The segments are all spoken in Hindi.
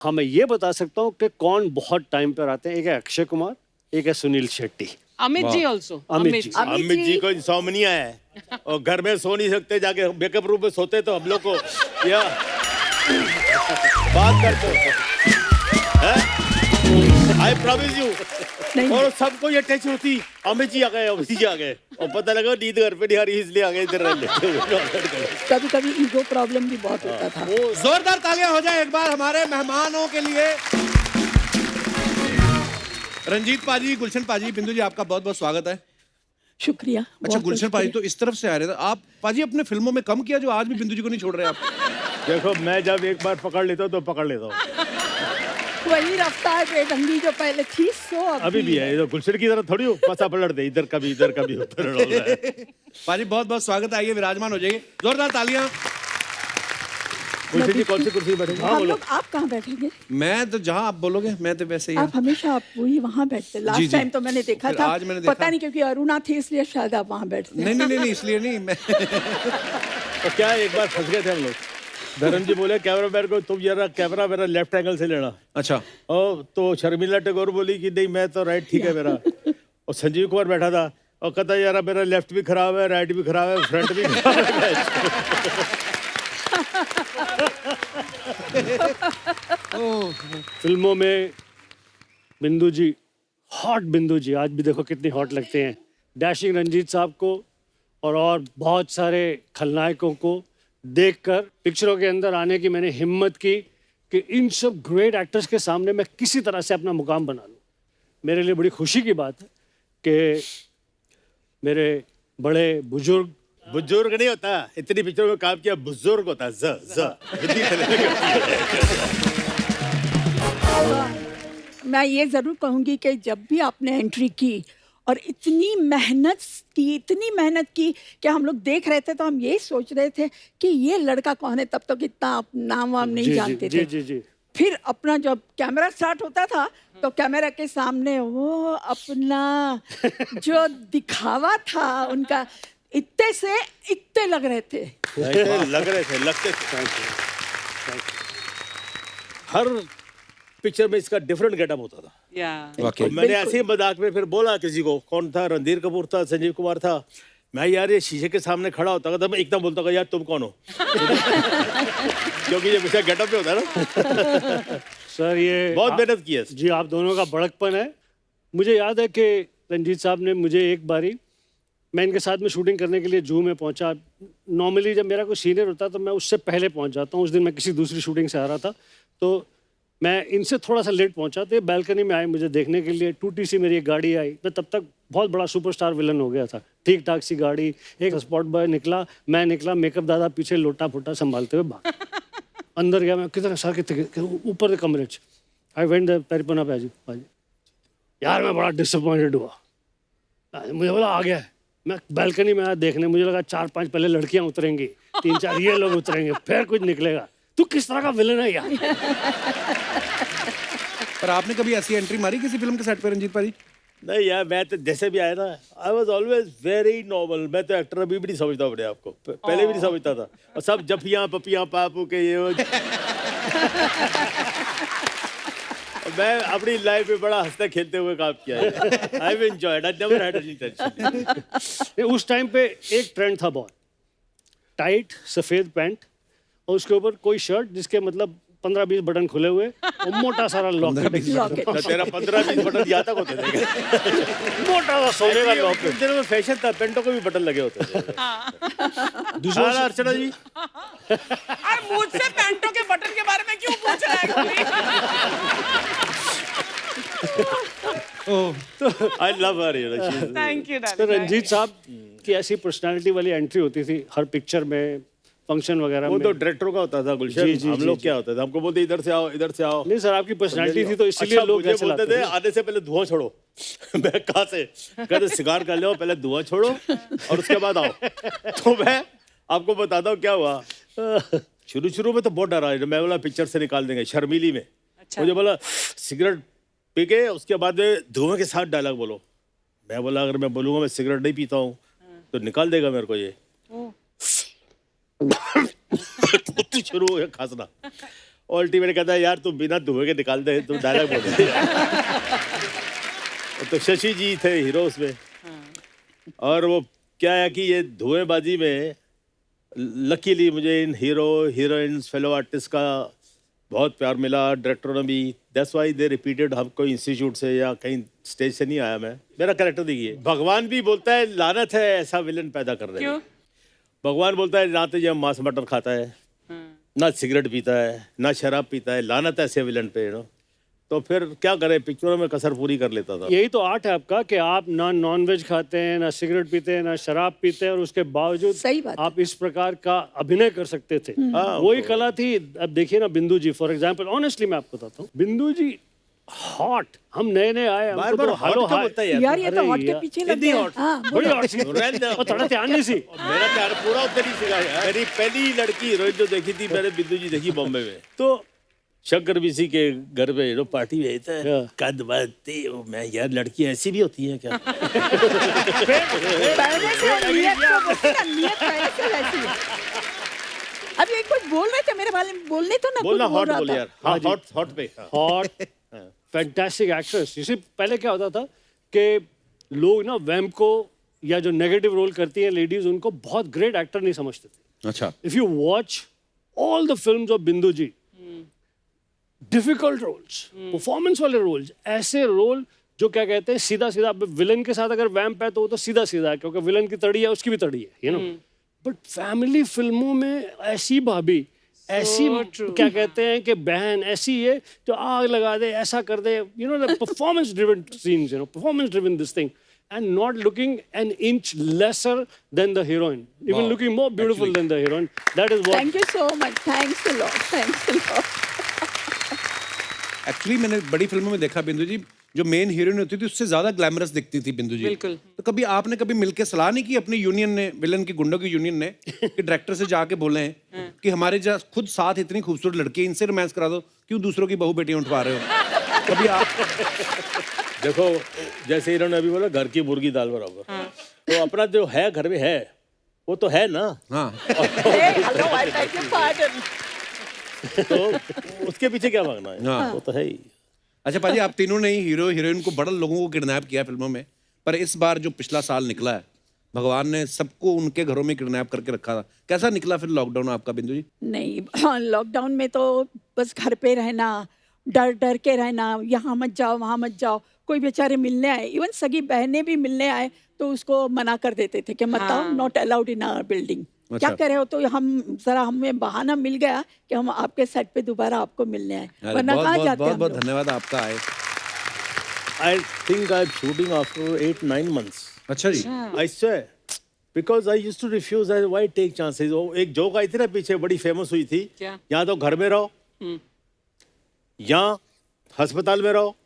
हाँ, मैं ये बता सकता हूँ कि कौन बहुत टाइम पर आते हैं। एक है अक्षय कुमार, एक है सुनील शेट्टी। अमित जी ऑल्सो। अमित जी। अमित जी को इंसोम्निया है और घर में सो नहीं सकते, जाके मेकअप रूम में सोते तो हम लोग को या बात करते आई प्रॉमिस यू। और सबको ये टच होती, अमित जी आ गए, अमित जी आ गए, और पता लगा नींद घर पे नहीं आ रही इसलिए आ गए इधर रहने। कभी कभी ईगो प्रॉब्लम भी बहुत होता था। जोरदार तालियां हो जाए एक बार हमारे मेहमानों के लिए। रंजीत पाजी, गुलशन पाजी, बिंदु जी, आपका बहुत बहुत स्वागत है। शुक्रिया। अच्छा गुलशन पाजी तो इस तरफ से आ रहे थे आप। पाजी अपने फिल्मों में कम किया जो आज भी बिंदु जी को नहीं छोड़ रहे आप। देखो मैं जब एक बार पकड़ लेता हूँ तो पकड़ लेता हूँ। वही रफ्तार बेढंगी जो पहले थी सो अभी भी है। गुलशन की तरह थोड़ी हो पसा पलट दे, इधर कभी उधर। पाजी बहुत बहुत स्वागत है, आइए विराजमान हो जाइए। जोरदार तालियां। गुलशन जी कौन सी कुर्सी बैठे? हम लोग आप कहाँ बैठेंगे? मैं तो जहाँ आप बोलोगे मैं तो वैसे ही। आप हमेशा आप वही वहाँ बैठते। लास्ट टाइम तो मैंने देखा था, आज मैंने देखा। पता नहीं क्योंकि अरुणा थी इसलिए शायद आप वहाँ बैठते। नहीं इसलिए नहीं मैं। तो क्या एक बार फंस गए थे हम लोग। धर्म जी बोले कैमरा मैन को तुम जरा कैमरा मेरा लेफ्ट एंगल से लेना। अच्छा। और तो शर्मिला टैगोर बोली कि नहीं मैं तो राइट ठीक है मेरा। और संजीव कुमार बैठा था और कहता यार मेरा लेफ्ट भी खराब है, राइट भी खराब है, फ्रंट भी खराब है। फिल्मों में बिंदु जी, हॉट बिंदु जी, आज भी देखो कितनी हॉट लगते हैं। डैशिंग रंजीत साहब को और बहुत सारे खलनायकों को देखकर पिक्चरों के अंदर आने की मैंने हिम्मत की कि इन सब ग्रेट एक्टर्स के सामने मैं किसी तरह से अपना मुकाम बना लूं। मेरे लिए बड़ी खुशी की बात है कि मेरे बड़े बुजुर्ग नहीं होता, इतनी पिक्चरों में काम किया, बुजुर्ग होता है। मैं ये जरूर कहूंगी कि जब भी आपने एंट्री की और इतनी मेहनत की कि हम लोग देख रहे थे तो हम यही सोच रहे थे कि ये लड़का कौन है। तब तक इतना नाम वाम नहीं जानते थे। जी। फिर अपना जब कैमरा स्टार्ट होता था तो कैमरा के सामने वो अपना जो दिखावा था उनका, इतने से इतने लग रहे थे। लगते थे। हर पिक्चर में इसका डिफरेंट गेटअप होता था। तो मैंने ऐसे ही मजाक में फिर बोला किसी को, कौन था, रणधीर कपूर था, संजीव कुमार था, मैं यार ये शीशे के सामने खड़ा होता था मैं एकदम बोलता था यार तुम कौन हो। क्योंकि ये मुझे गेटअप पे होता है ना। सर ये बहुत मेहनत की है जी, आप दोनों का बड़कपन है। मुझे याद है कि रंजीत साहब ने मुझे एक बारी, मैं इनके साथ में शूटिंग करने के लिए जू में पहुंचा। नॉर्मली जब मेरा कोई सीनियर होता तो मैं उससे पहले पहुंच जाता हूँ। उस दिन मैं किसी दूसरी शूटिंग से आ रहा था तो मैं इनसे थोड़ा सा लेट पहुंचा। तो ये बैल्कनी में आए मुझे देखने के लिए। टूटी सी मेरी एक गाड़ी आई। मैं तब तक बहुत बड़ा सुपरस्टार विलन हो गया था। ठीक ठाक सी गाड़ी, एक स्पॉट बॉय निकला, मैं निकला, मेकअप दादा पीछे लोटा फोटा संभालते हुए भाग। अंदर गया मैं, किधर सर कितने ऊपर कमरे च। आई वेंट द पेरिपना पाजी यार मैं बड़ा डिसअपॉइंटेड हुआ। मुझे बोला आ गया है। मैं बैल्कनी में आया देखने, मुझे लगा 4-5 पहले लड़कियां उतरेंगी, 3-4 ये लोग उतरेंगे, फिर कुछ निकलेगा। तू किस तरह का विलन है यार। पर आपने कभी ऐसी एंट्री मारी किसी फिल्म के सेट पे रंजीत पाजी? नहीं यार, मैं तो जैसे भी आया ना, आई वॉज ऑलवेज वेरी नॉर्मल। मैं तो एक्टर अभी भी नहीं समझता अपने आप को, पहले भी नहीं समझता था। और सब जफियां पपियां पापू के ये मैं अपनी लाइफ में बड़ा हंसते खेलते हुए काम किया है। I have enjoyed, I never had any tension. उस टाइम पे एक ट्रेंड था बहुत, टाइट सफेद पैंट और उसके ऊपर कोई शर्ट जिसके मतलब 15-20 बटन खुले हुए और मोटा सारा लॉकेट। तेरा 15-20 बटन यहाँ तक होते थे। मोटा सा सोने का लॉकेट। दिनों में फैशन था, पेंटों को भी बटन लगे होते थे। दूसरा अर्चना जी, मुझसे पैंटों के बटन के बारे में क्यों पूछ रहा है? I love her. Thank you. तो रंजीत साहब की ऐसी पर्सनालिटी वाली एंट्री होती थी हर पिक्चर में, फंक्शन वगैरह में। वो तो डायरेक्टर का होता था गुलशन। हम लोग क्या होता था, हमको बोलते इधर से आओ, इधर से आओ। नहीं सर, आपकी पर्सनालिटी थी तो इसीलिए लोग ऐसे बोलते थे आने से पहले धुआं छोड़ो। मैं कहाँ से कहते सिगार कर लो, पहले धुआं छोड़ो और उसके बाद आओ। तो मैं आपको बताता हूँ क्या हुआ। शुरू में तो बहुत डरा, मैं बोला पिक्चर से निकाल देंगे शर्मीली में। मुझे बोला सिगरेट पी के उसके बाद धुआं के साथ डायलॉग बोलो। मैं बोला अगर मैं बोलूंगा मैं सिगरेट नहीं पीता हूँ तो निकाल देगा मेरे को ये। शुरू हो गया खांसना और अल्टीमेट कहता है यार तुम बिना धुएं के निकाल दे, तुम डायलॉग बोल दे। तो शशि जी थे हीरो उसमें। और वो क्या है कि ये धुएंबाजी में लकीली मुझे इन हीरो हीरोइंस फेलो आर्टिस्ट का बहुत प्यार मिला, डायरेक्टरों ने भी। That's why they repeated. हम कोई इंस्टीट्यूट से या कहीं स्टेज से नहीं आया मैं, मेरा कैरेक्टर देखिए। भगवान भी बोलता है लानत है ऐसा विलन पैदा कर रहे हैं। भगवान बोलता है ना तो ये मांस मटन खाता है, ना सिगरेट पीता है, ना शराब पीता है, लानत है ऐसे विलन पे, यू नो। तो फिर क्या करें, पिक्चरों में कसर पूरी कर लेता था। यही तो आर्ट है आपका कि आप ना नॉन वेज खाते हैं, ना सिगरेट पीते हैं, ना शराब पीते हैं, और उसके बावजूद सही बात आप इस प्रकार का अभिनय कर सकते थे। वही कला थी। अब देखिए ना बिंदु जी फॉर एग्जांपल, ऑनेस्टली मैं आपको बताता हूँ, बिंदु जी हॉट, हम नए नए आए, बार हमको बार तो हॉट हेलो क्या हाय, बोलता है यार? यार ये तो अरे हॉट के यार, पीछे लग इतनी गया। हॉट। हाँ, बड़ी हॉट सी, रहने दो। और थोड़ा ध्यान सी। मेरा प्यार पूरा उधर ही सीखा है। मेरी पहली लड़की हीरोइन जो देखी थी मैंने, बिंदु जी देखी बॉम्बे में। तो शंकर बीसी के घर पे हीरो पार्टी में था, कद बाती मैं यार लड़की ऐसी भी होती है क्या? पहले से नियत तो बोलते ना, नियत पहले से वैसी है। अब ये कुछ बोल रहे थे मेरे बारे में, बोलने तो ना बोलना कुछ बोल हॉट रहा बोल था। यार। हाँ हॉट हॉट पे। हाँ। Hot fantastic actress. इसी पहले क्या होता था कि लोग ना वैम्प को या जो नेगेटिव रोल करती हैं लेडीज, उनको बहुत ग्रेट एक्टर नहीं समझते थे। अच्छा। If you watch all the films of बिंदु जी, डिफिकल्ट रोल्स, परफॉर्मेंस वाले रोल्स, ऐसे रोल जो क्या कहते हैं सीधा सीधा। विलन के साथ अगर वैम्प है तो वो तो सीधा सीधा है, क्योंकि विलन की तड़ी है उसकी भी तड़ी है, यू नो। बट फैमिली फिल्मों में ऐसी भाभी, ऐसी क्या कहते हैं कि बहन, ऐसी ये जो आग लगा दे, ऐसा कर दे, you know, the performance driven scenes, you know, performance driven this thing, and not looking an inch lesser than the heroine, even looking more beautiful than the heroine. That is what. Thank you so much. Thanks a lot. Thanks a lot. Actually मैंने बड़ी फिल्मों में देखा बिंदु जी, जो मेन हीरोइन होती थी उससे ज्यादा ग्लैमरस दिखती थी बिंदु जी। बिल्कुल। तो कभी आपने कभी मिलके सलाह नहीं की अपनी यूनियन ने, विलन की गुंडों की यूनियन ने, कि डायरेक्टर से जाके बोले कि हमारे खुद साथ इतनी खूबसूरत लड़की है, इनसे रोमांस करा दो, क्यों दूसरों की बहू बेटियां उठवा रहे हो? कभी आप देखो जैसे इन्होंने अभी बोला घर की मुर्गी दाल बराबर, तो अपना जो है घर में है वो तो है ना। हाँ Hey, hello, I beg your pardon. तो उसके पीछे क्या भागना है? हाँ। वो तो है ही। अच्छा पाजी, आप तीनों ने ही हीरो हीरोइन को बड़ा लोगों को किडनैप किया फिल्मों में, पर इस बार जो पिछला साल निकला है, भगवान ने सबको उनके घरों में किडनैप करके रखा था। कैसा निकला फिर लॉकडाउन आपका बिंदु जी? नहीं, हाँ, लॉकडाउन में तो बस घर पे रहना, डर डर के रहना, यहाँ मत जाओ वहाँ मत जाओ। कोई बेचारे मिलने आए, इवन सगी बहनें भी मिलने आए तो उसको मना कर देते थे कि मत आओ, not allowed in our building. क्या अच्छा। करे हो, तो हमें बहाना मिल गया कि हम आपके सेट पे दोबारा आपको मिलने आए, अरे वरना बहुत कहाँ बहुत जाते बहुत हम बहुत लोग। धन्यवाद आपका आए। I think I'm shooting after 8-9 months. अच्छा जी। I swear. Because I used to refuse. Why take chances? वो एक जोक आई थी ना पीछे, बड़ी फेमस हुई थी। क्या? या तो घर में रहो, या अस्पताल में रहो,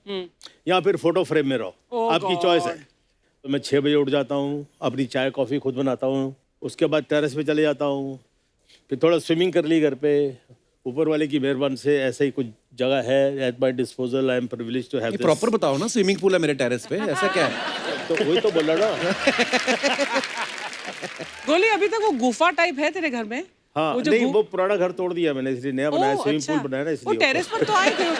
या फिर फोटो फ्रेम में रहो। Oh आपकी God. चॉइस है। तो मैं 6 बजे उठ जाता हूँ, अपनी चाय कॉफी खुद बनाता हूँ, उसके बाद टेरेस पे चले जाता हूँ, फिर थोड़ा स्विमिंग कर ली घर पे। ऊपर वाले की मेहरबानी से ऐसे ही कुछ जगह है at my disposal. I am privileged to have ये दिस। प्रॉपर बताओ ना, स्विमिंग पूल है मेरे टेरेस पे, ऐसा क्या है? तो वही तो बोला ना। गोली, अभी तक वो गुफा टाइप है तेरे घर में? हाँ, जो नहीं वो पुराना घर तोड़ दिया मैंने, इसलिए नया बनाया, स्विमिंग पूल बनाया ना वो इसलिए। टेरेस पर तो आए थे,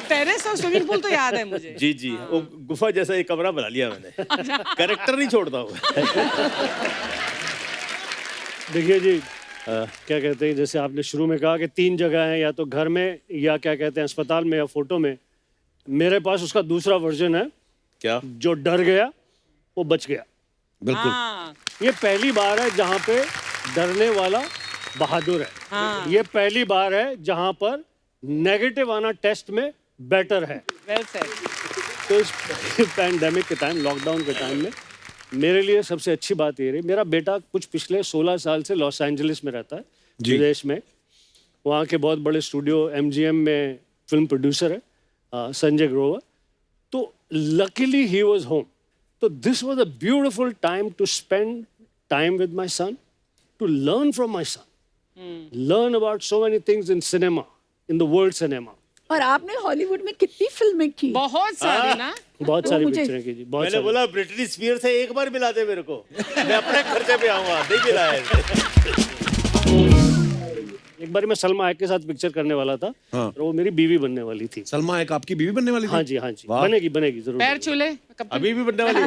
टेरेस और स्विमिंग पूल तो याद है मुझे। जी जी, वो गुफा जैसा एक कमरा बना लिया मैंने। कैरेक्टर नहीं छोड़ता हूँ। देखिए जी, क्या कहते हैं, जैसे आपने शुरू में कहा कि 3 जगह हैं, या तो घर में, या क्या कहते हैं अस्पताल में, या फोटो में। मेरे पास उसका दूसरा वर्जन है। क्या? जो डर गया वो बच गया। बिल्कुल। हाँ, ये पहली बार है जहाँ पे डरने वाला बहादुर है। हाँ। ये पहली बार है जहाँ पर नेगेटिव आना टेस्ट में बेटर है। Well said. तो इस पैंडेमिक के टाइम, लॉकडाउन के टाइम में मेरे लिए सबसे अच्छी बात ये रही, मेरा बेटा कुछ पिछले 16 साल से लॉस एंजलिस में रहता है, विदेश में। वहाँ के बहुत बड़े स्टूडियो MGM में फिल्म प्रोड्यूसर है, संजय ग्रोवर। तो लकीली ही वाज होम। तो this was a beautiful time to spend time with my son, to learn from my son, learn about so many things in cinema, in the world cinema. और आपने हॉलीवुड में कितनी फिल्में की? बहुत सारी ना। बहुत तो सारी मुझे- पिक्चरें की जी, बहुत मैंने सारी। बोला ब्रिटनी स्पीयर से एक बार मिला दे मेरे को, मैं अपने खर्चे पे आऊंगा। नहीं मिला है। एक बार मैं सलमा हैक के साथ पिक्चर करने वाला था हाँ। और वो मेरी बीवी बनने वाली थी। सलमा एक आपकी बीवी बनने वाली थी? हाँ जी, हाँ जी, वाह। बनेगी बनेगी जरूर। पैर छूले कब अभी भी बनने वाली है?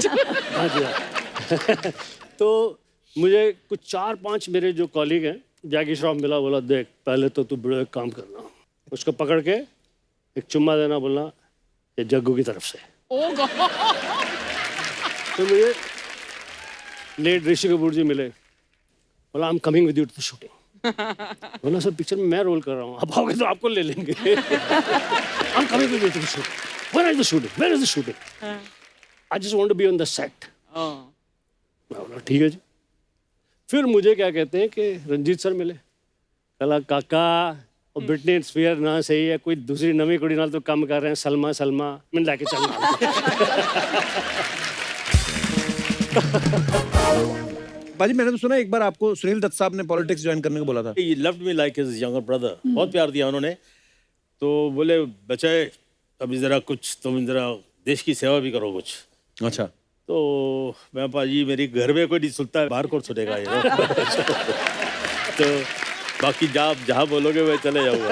हाँ जी, हाँ। तो मुझे कुछ 4-5 मेरे जो कॉलीग हैं, जैकी श्रॉफ मिला, बोला देख पहले तो तू बड़ा एक काम करना, उसको पकड़ के एक चुम्मा देना, बोलना ये जग्गू की तरफ से। ओ गॉड तो मुझे लेट ऋषि कपूर जी मिले, बोला I am coming with you to the shooting. बोला सर पिक्चर में मैं रोल कर रहा हूँ, आप आओगे तो आपको ले लेंगे। I am coming with you to the shooting. Where is the shooting? Where is the shooting? I just want to be on the set. मैं बोला ठीक है जी। फिर मुझे क्या कहते हैं कि रंजीत सर मिले, कला काका और ब्रिटनी स्पीयर ना सही है, कोई दूसरी नवी कुड़ी नाल तो कम कर रहे हैं, सलमा सलमा मैंने लाके बाजी मैंने तो सुना एक बार आपको सुनील दत्त साहब ने पॉलिटिक्स ज्वाइन करने को बोला था। He loved me like his younger brother. बहुत प्यार दिया उन्होंने। तो बोले बच्चे अभी जरा कुछ तुम जरा देश की सेवा भी करो कुछ। अच्छा। तो मैं पाजी मेरी घर में कोई नहीं सुनता है, बाहर कौन सुनेगा ये। तो बाकी जहाँ बोलोगे मैं चले जाऊँगा।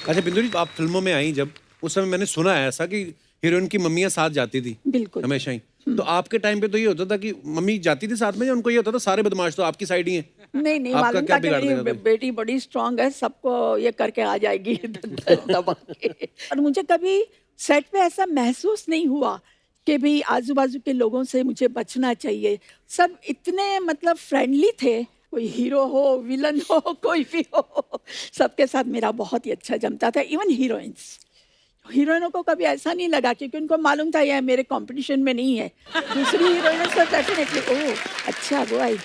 अच्छा बिंदु जी, आप फिल्मों में आई जब, उस समय मैंने सुना है ऐसा कि हीरोइन की मम्मियाँ साथ जाती थी बिल्कुल। हमेशा ही। तो आपके टाइम पे तो ये होता था कि मम्मी जाती थी साथ में, या उनको ये होता था सारे बदमाश तो आपकी साइड ही हैं? नहीं नहीं, आपका मालूम क्या था कि बिगाड़ मेरी देगा कोई? बेटी बड़ी स्ट्रांग है, सबको ये करके आ जाएगी दबा के। और मुझे कभी सेट पे ऐसा महसूस नहीं हुआ कि भी आजू बाजू के लोगों से मुझे बचना चाहिए। सब इतने मतलब फ्रेंडली थे, कोई हीरो हो विलन हो कोई भी हो, सबके साथ मेरा बहुत ही अच्छा जमता था। इवन हीरोइनों को कभी ऐसा नहीं लगा, क्योंकि उनको मालूम था यह मेरे कंपटीशन में नहीं है। दूसरी हीरोइनों से डेफिनेटली ओह अच्छा वो आई,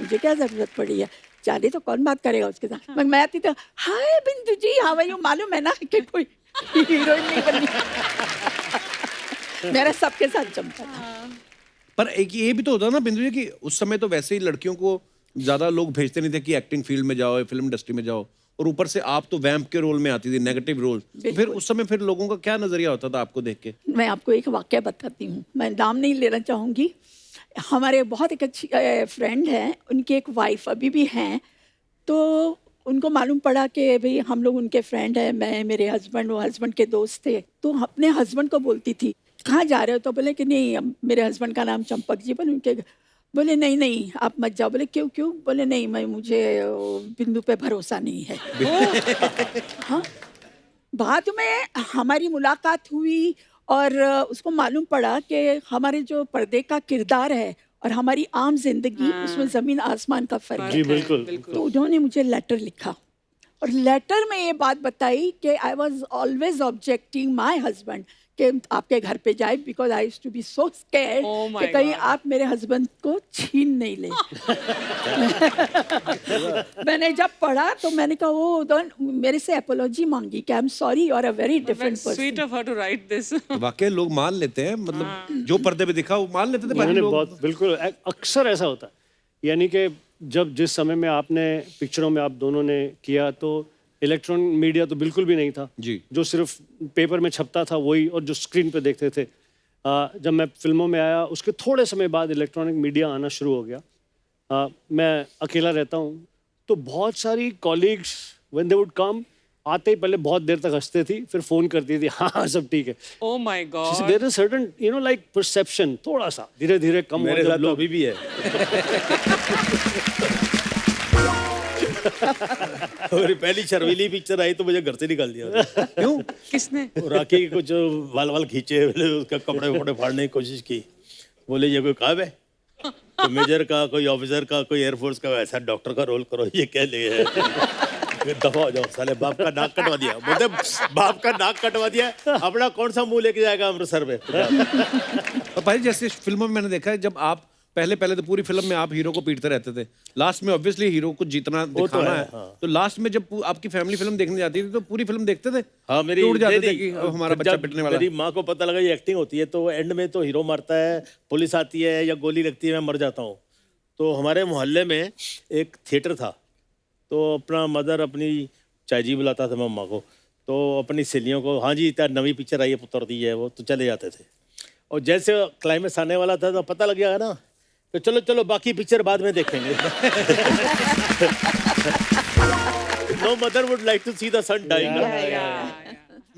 मुझे क्या जरूरत पड़ी है, जाने तो कौन बात करेगा उसके साथ। मगर मैं आती तो हाय बिंदु जी हाउ आर यू, मालूम है ना कि कोई हीरोइन नहीं बननी। मेरा सबके साथ जमता था। पर एक ये भी तो होता ना बिंदु जी कि उस समय तो वैसे ही लड़कियों को ज्यादा लोग भेजते नहीं थे कि एक्टिंग फील्ड में जाओ, फिल्म इंडस्ट्री में जाओ, और ऊपर से आप तो वैम्प के रोल में आती थी, नेगेटिव रोल। तो फिर उस समय फिर लोगों का क्या नजरिया होता था आपको देख के? मैं आपको एक वाक्य बताती हूँ, मैं नाम नहीं लेना चाहूँगी। हमारे बहुत एक अच्छी फ्रेंड हैं, उनकी एक वाइफ अभी भी हैं। तो उनको मालूम पड़ा कि भाई हम लोग उनके फ्रेंड हैं, मैं मेरे हस्बैंड, वो हस्बैंड के दोस्त थे। तो अपने हस्बैंड को बोलती थी कहाँ जा रहे हो, तो बोले कि नहीं मेरे हस्बैंड का नाम चंपक जी, बोले उनके, बोले नहीं नहीं आप मत जाओ। बोले क्यों क्यों? बोले नहीं मुझे बिंदु पे भरोसा नहीं है। हाँ, बाद में हमारी मुलाकात हुई और उसको मालूम पड़ा कि हमारे जो पर्दे का किरदार है और हमारी आम जिंदगी, उसमें जमीन आसमान का फर्क जी है। बिल्कुल। तो उन्होंने मुझे लेटर लिखा और लेटर में ये बात बताई कि I was always objecting my husband कि आपके घर पे जाए, because I used to be so scared Oh my कि कहीं God. आप मेरे हस्बैंड को छीन नहीं ले। मैंने जब पढ़ा तो मैंने कहा वो मेरे से अपोलॉजी मांगी कि I am sorry you are a very different sweet person. Of her to write this. वाकई लोग मान लेते हैं, मतलब जो पर्दे पे दिखा वो मान लेते थे। बाकी मैंने लोग बहुत बिल्कुल अक्सर ऐसा होता है। यानी कि जब जिस समय में आपने पिक्चरों में आप दोनों ने किया तो इलेक्ट्रॉनिक मीडिया तो बिल्कुल भी नहीं था जी। जो सिर्फ पेपर में छपता था वही, और जो स्क्रीन पे देखते थे। जब मैं फिल्मों में आया उसके थोड़े समय बाद इलेक्ट्रॉनिक मीडिया आना शुरू हो गया। मैं अकेला रहता हूँ तो बहुत सारी colleagues when they would come, आते ही पहले बहुत देर तक हंसते थी, फिर फोन करती थी हाँ सब ठीक है। Oh my god. There is certain you know like perception थोड़ा सा धीरे धीरे कम हो मेरे जब साथ तो लोग अभी भी है। मेरी पहली शर्मीली पिक्चर आई तो मुझे घर से निकाल दिया। क्यों? किसने? वो राखी के कुछ वाल खींचे, उसका कपड़े वपड़े फाड़ने की कोशिश की। बोले ये कोई काम है? कोई मेजर का, कोई ऑफिसर का, कोई एयरफोर्स का, ऐसा डॉक्टर का रोल करो, ये क्या लिए है? दफा हो जाओ साले, बाप का नाक कटवा दिया। बोलते बाप का नाक कटवा दिया, अपना कौन सा मुंह लेके जाएगा अमृतसर में? और भाई जैसे फिल्मों में मैंने देखा है, जब आप पहले तो पूरी फिल्म में आप हीरो को पीटते रहते थे, लास्ट में ऑब्वियसली हीरो को जीतना दिखाना है, हाँ। तो लास्ट में जब आपकी फैमिली फिल्म देखने जाती थी तो पूरी फिल्म देखते थे? हाँ मेरी उड़ जाते नहीं, थे कि अब हमारा जब बच्चा पिटने वाला मेरी माँ को पता लगा ये एक्टिंग होती है तो एंड में तो हीरो मारता है, पुलिस आती है या गोली लगती है, मैं मर जाता हूँ। तो हमारे मोहल्ले में एक थिएटर था, तो अपना मदर अपनी चाची बुलाता था मम्मा को, तो अपनी सहेलियों को हाँ जी इतना नवी पिक्चर आई है पुत्र दी है वो, तो चले जाते थे। और जैसे क्लाइमेक्स आने वाला था तो पता लग गया ना, तो चलो चलो बाकी पिक्चर बाद में देखेंगे। No mother would like to see the son dying.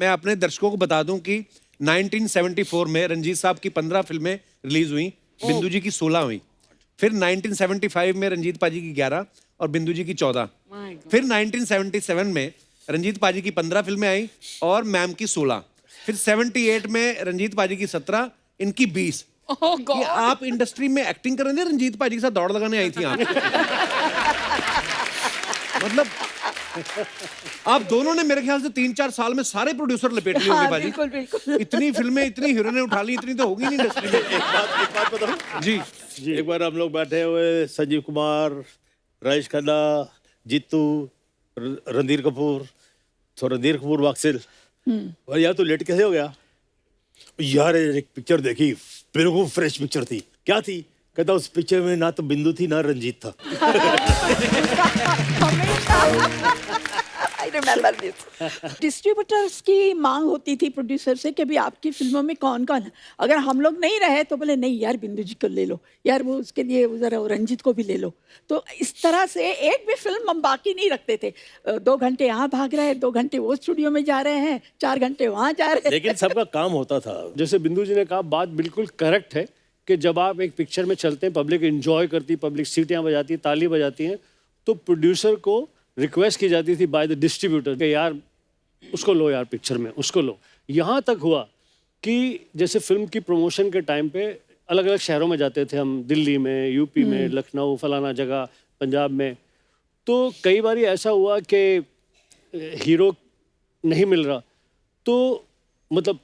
मैं अपने दर्शकों को बता दूं कि 1974 में रंजीत साहब की 15 फिल्में रिलीज हुई, बिंदु जी की 16 हुई. फिर 1975 में रंजीत पाजी की 11 और बिंदु जी की 14. फिर 1977 में रंजीत पाजी की 15 फिल्में आई और मैम की 16. फिर 78 में रंजीत पाजी की 17, इनकी 20. Oh कि आप इंडस्ट्री में एक्टिंग कर रहे थे, रंजीत पाजी के साथ दौड़ लगाने आई थी आप. मतलब आप दोनों ने मेरे ख्याल से 3-4 साल में सारे प्रोड्यूसर लपेट लिए होंगे हाँ, पाजी. बिल्कुल बिल्कुल. इतनी फिल्में, इतनी हीरोइनें उठा ली, इतनी तो होगी नहीं इंडस्ट्री में. एक बात बताऊं जी. एक बार हम लोग बैठे हुए, संजीव कुमार, राजेश खन्ना, जीतू, रणधीर कपूर, तो रणधीर कपूर वाक्सिल, और यार तू लेट कैसे हो गया? यार एक पिक्चर देखी, बिल्कुल फ्रेश पिक्चर थी. क्या थी? कहता उस पिक्चर में ना तो बिंदु थी ना रंजीत था. I remember this. डिस्ट्रीब्यूटर्स की मांग होती थी प्रोड्यूसर से कि भी आपकी फिल्मों में कौन कौन है. अगर हम लोग नहीं रहे तो बोले नहीं यार बिंदु जी को ले लो, यार वो उसके लिए जरा रंजीत को भी ले लो. तो इस तरह से एक भी फिल्म हम बाकी नहीं रखते थे. 2 घंटे यहाँ भाग रहे हैं, 2 घंटे वो स्टूडियो में जा रहे हैं, 4 घंटे वहाँ जा रहे हैं. लेकिन सबका काम होता था. जैसे बिंदु जी ने कहा, बात बिल्कुल करेक्ट है कि जब आप एक पिक्चर में चलते हैं, पब्लिक एंजॉय करती है, पब्लिक सीटियाँ बजाती है, ताली बजाती हैं, तो प्रोड्यूसर को रिक्वेस्ट की जाती थी बाय द डिस्ट्रीब्यूटर कि यार उसको लो, यार पिक्चर में उसको लो. यहाँ तक हुआ कि जैसे फिल्म की प्रमोशन के टाइम पे अलग अलग शहरों में जाते थे हम, दिल्ली में, यूपी में, लखनऊ, फलाना जगह, पंजाब में. तो कई बार ऐसा हुआ कि हीरो नहीं मिल रहा, तो मतलब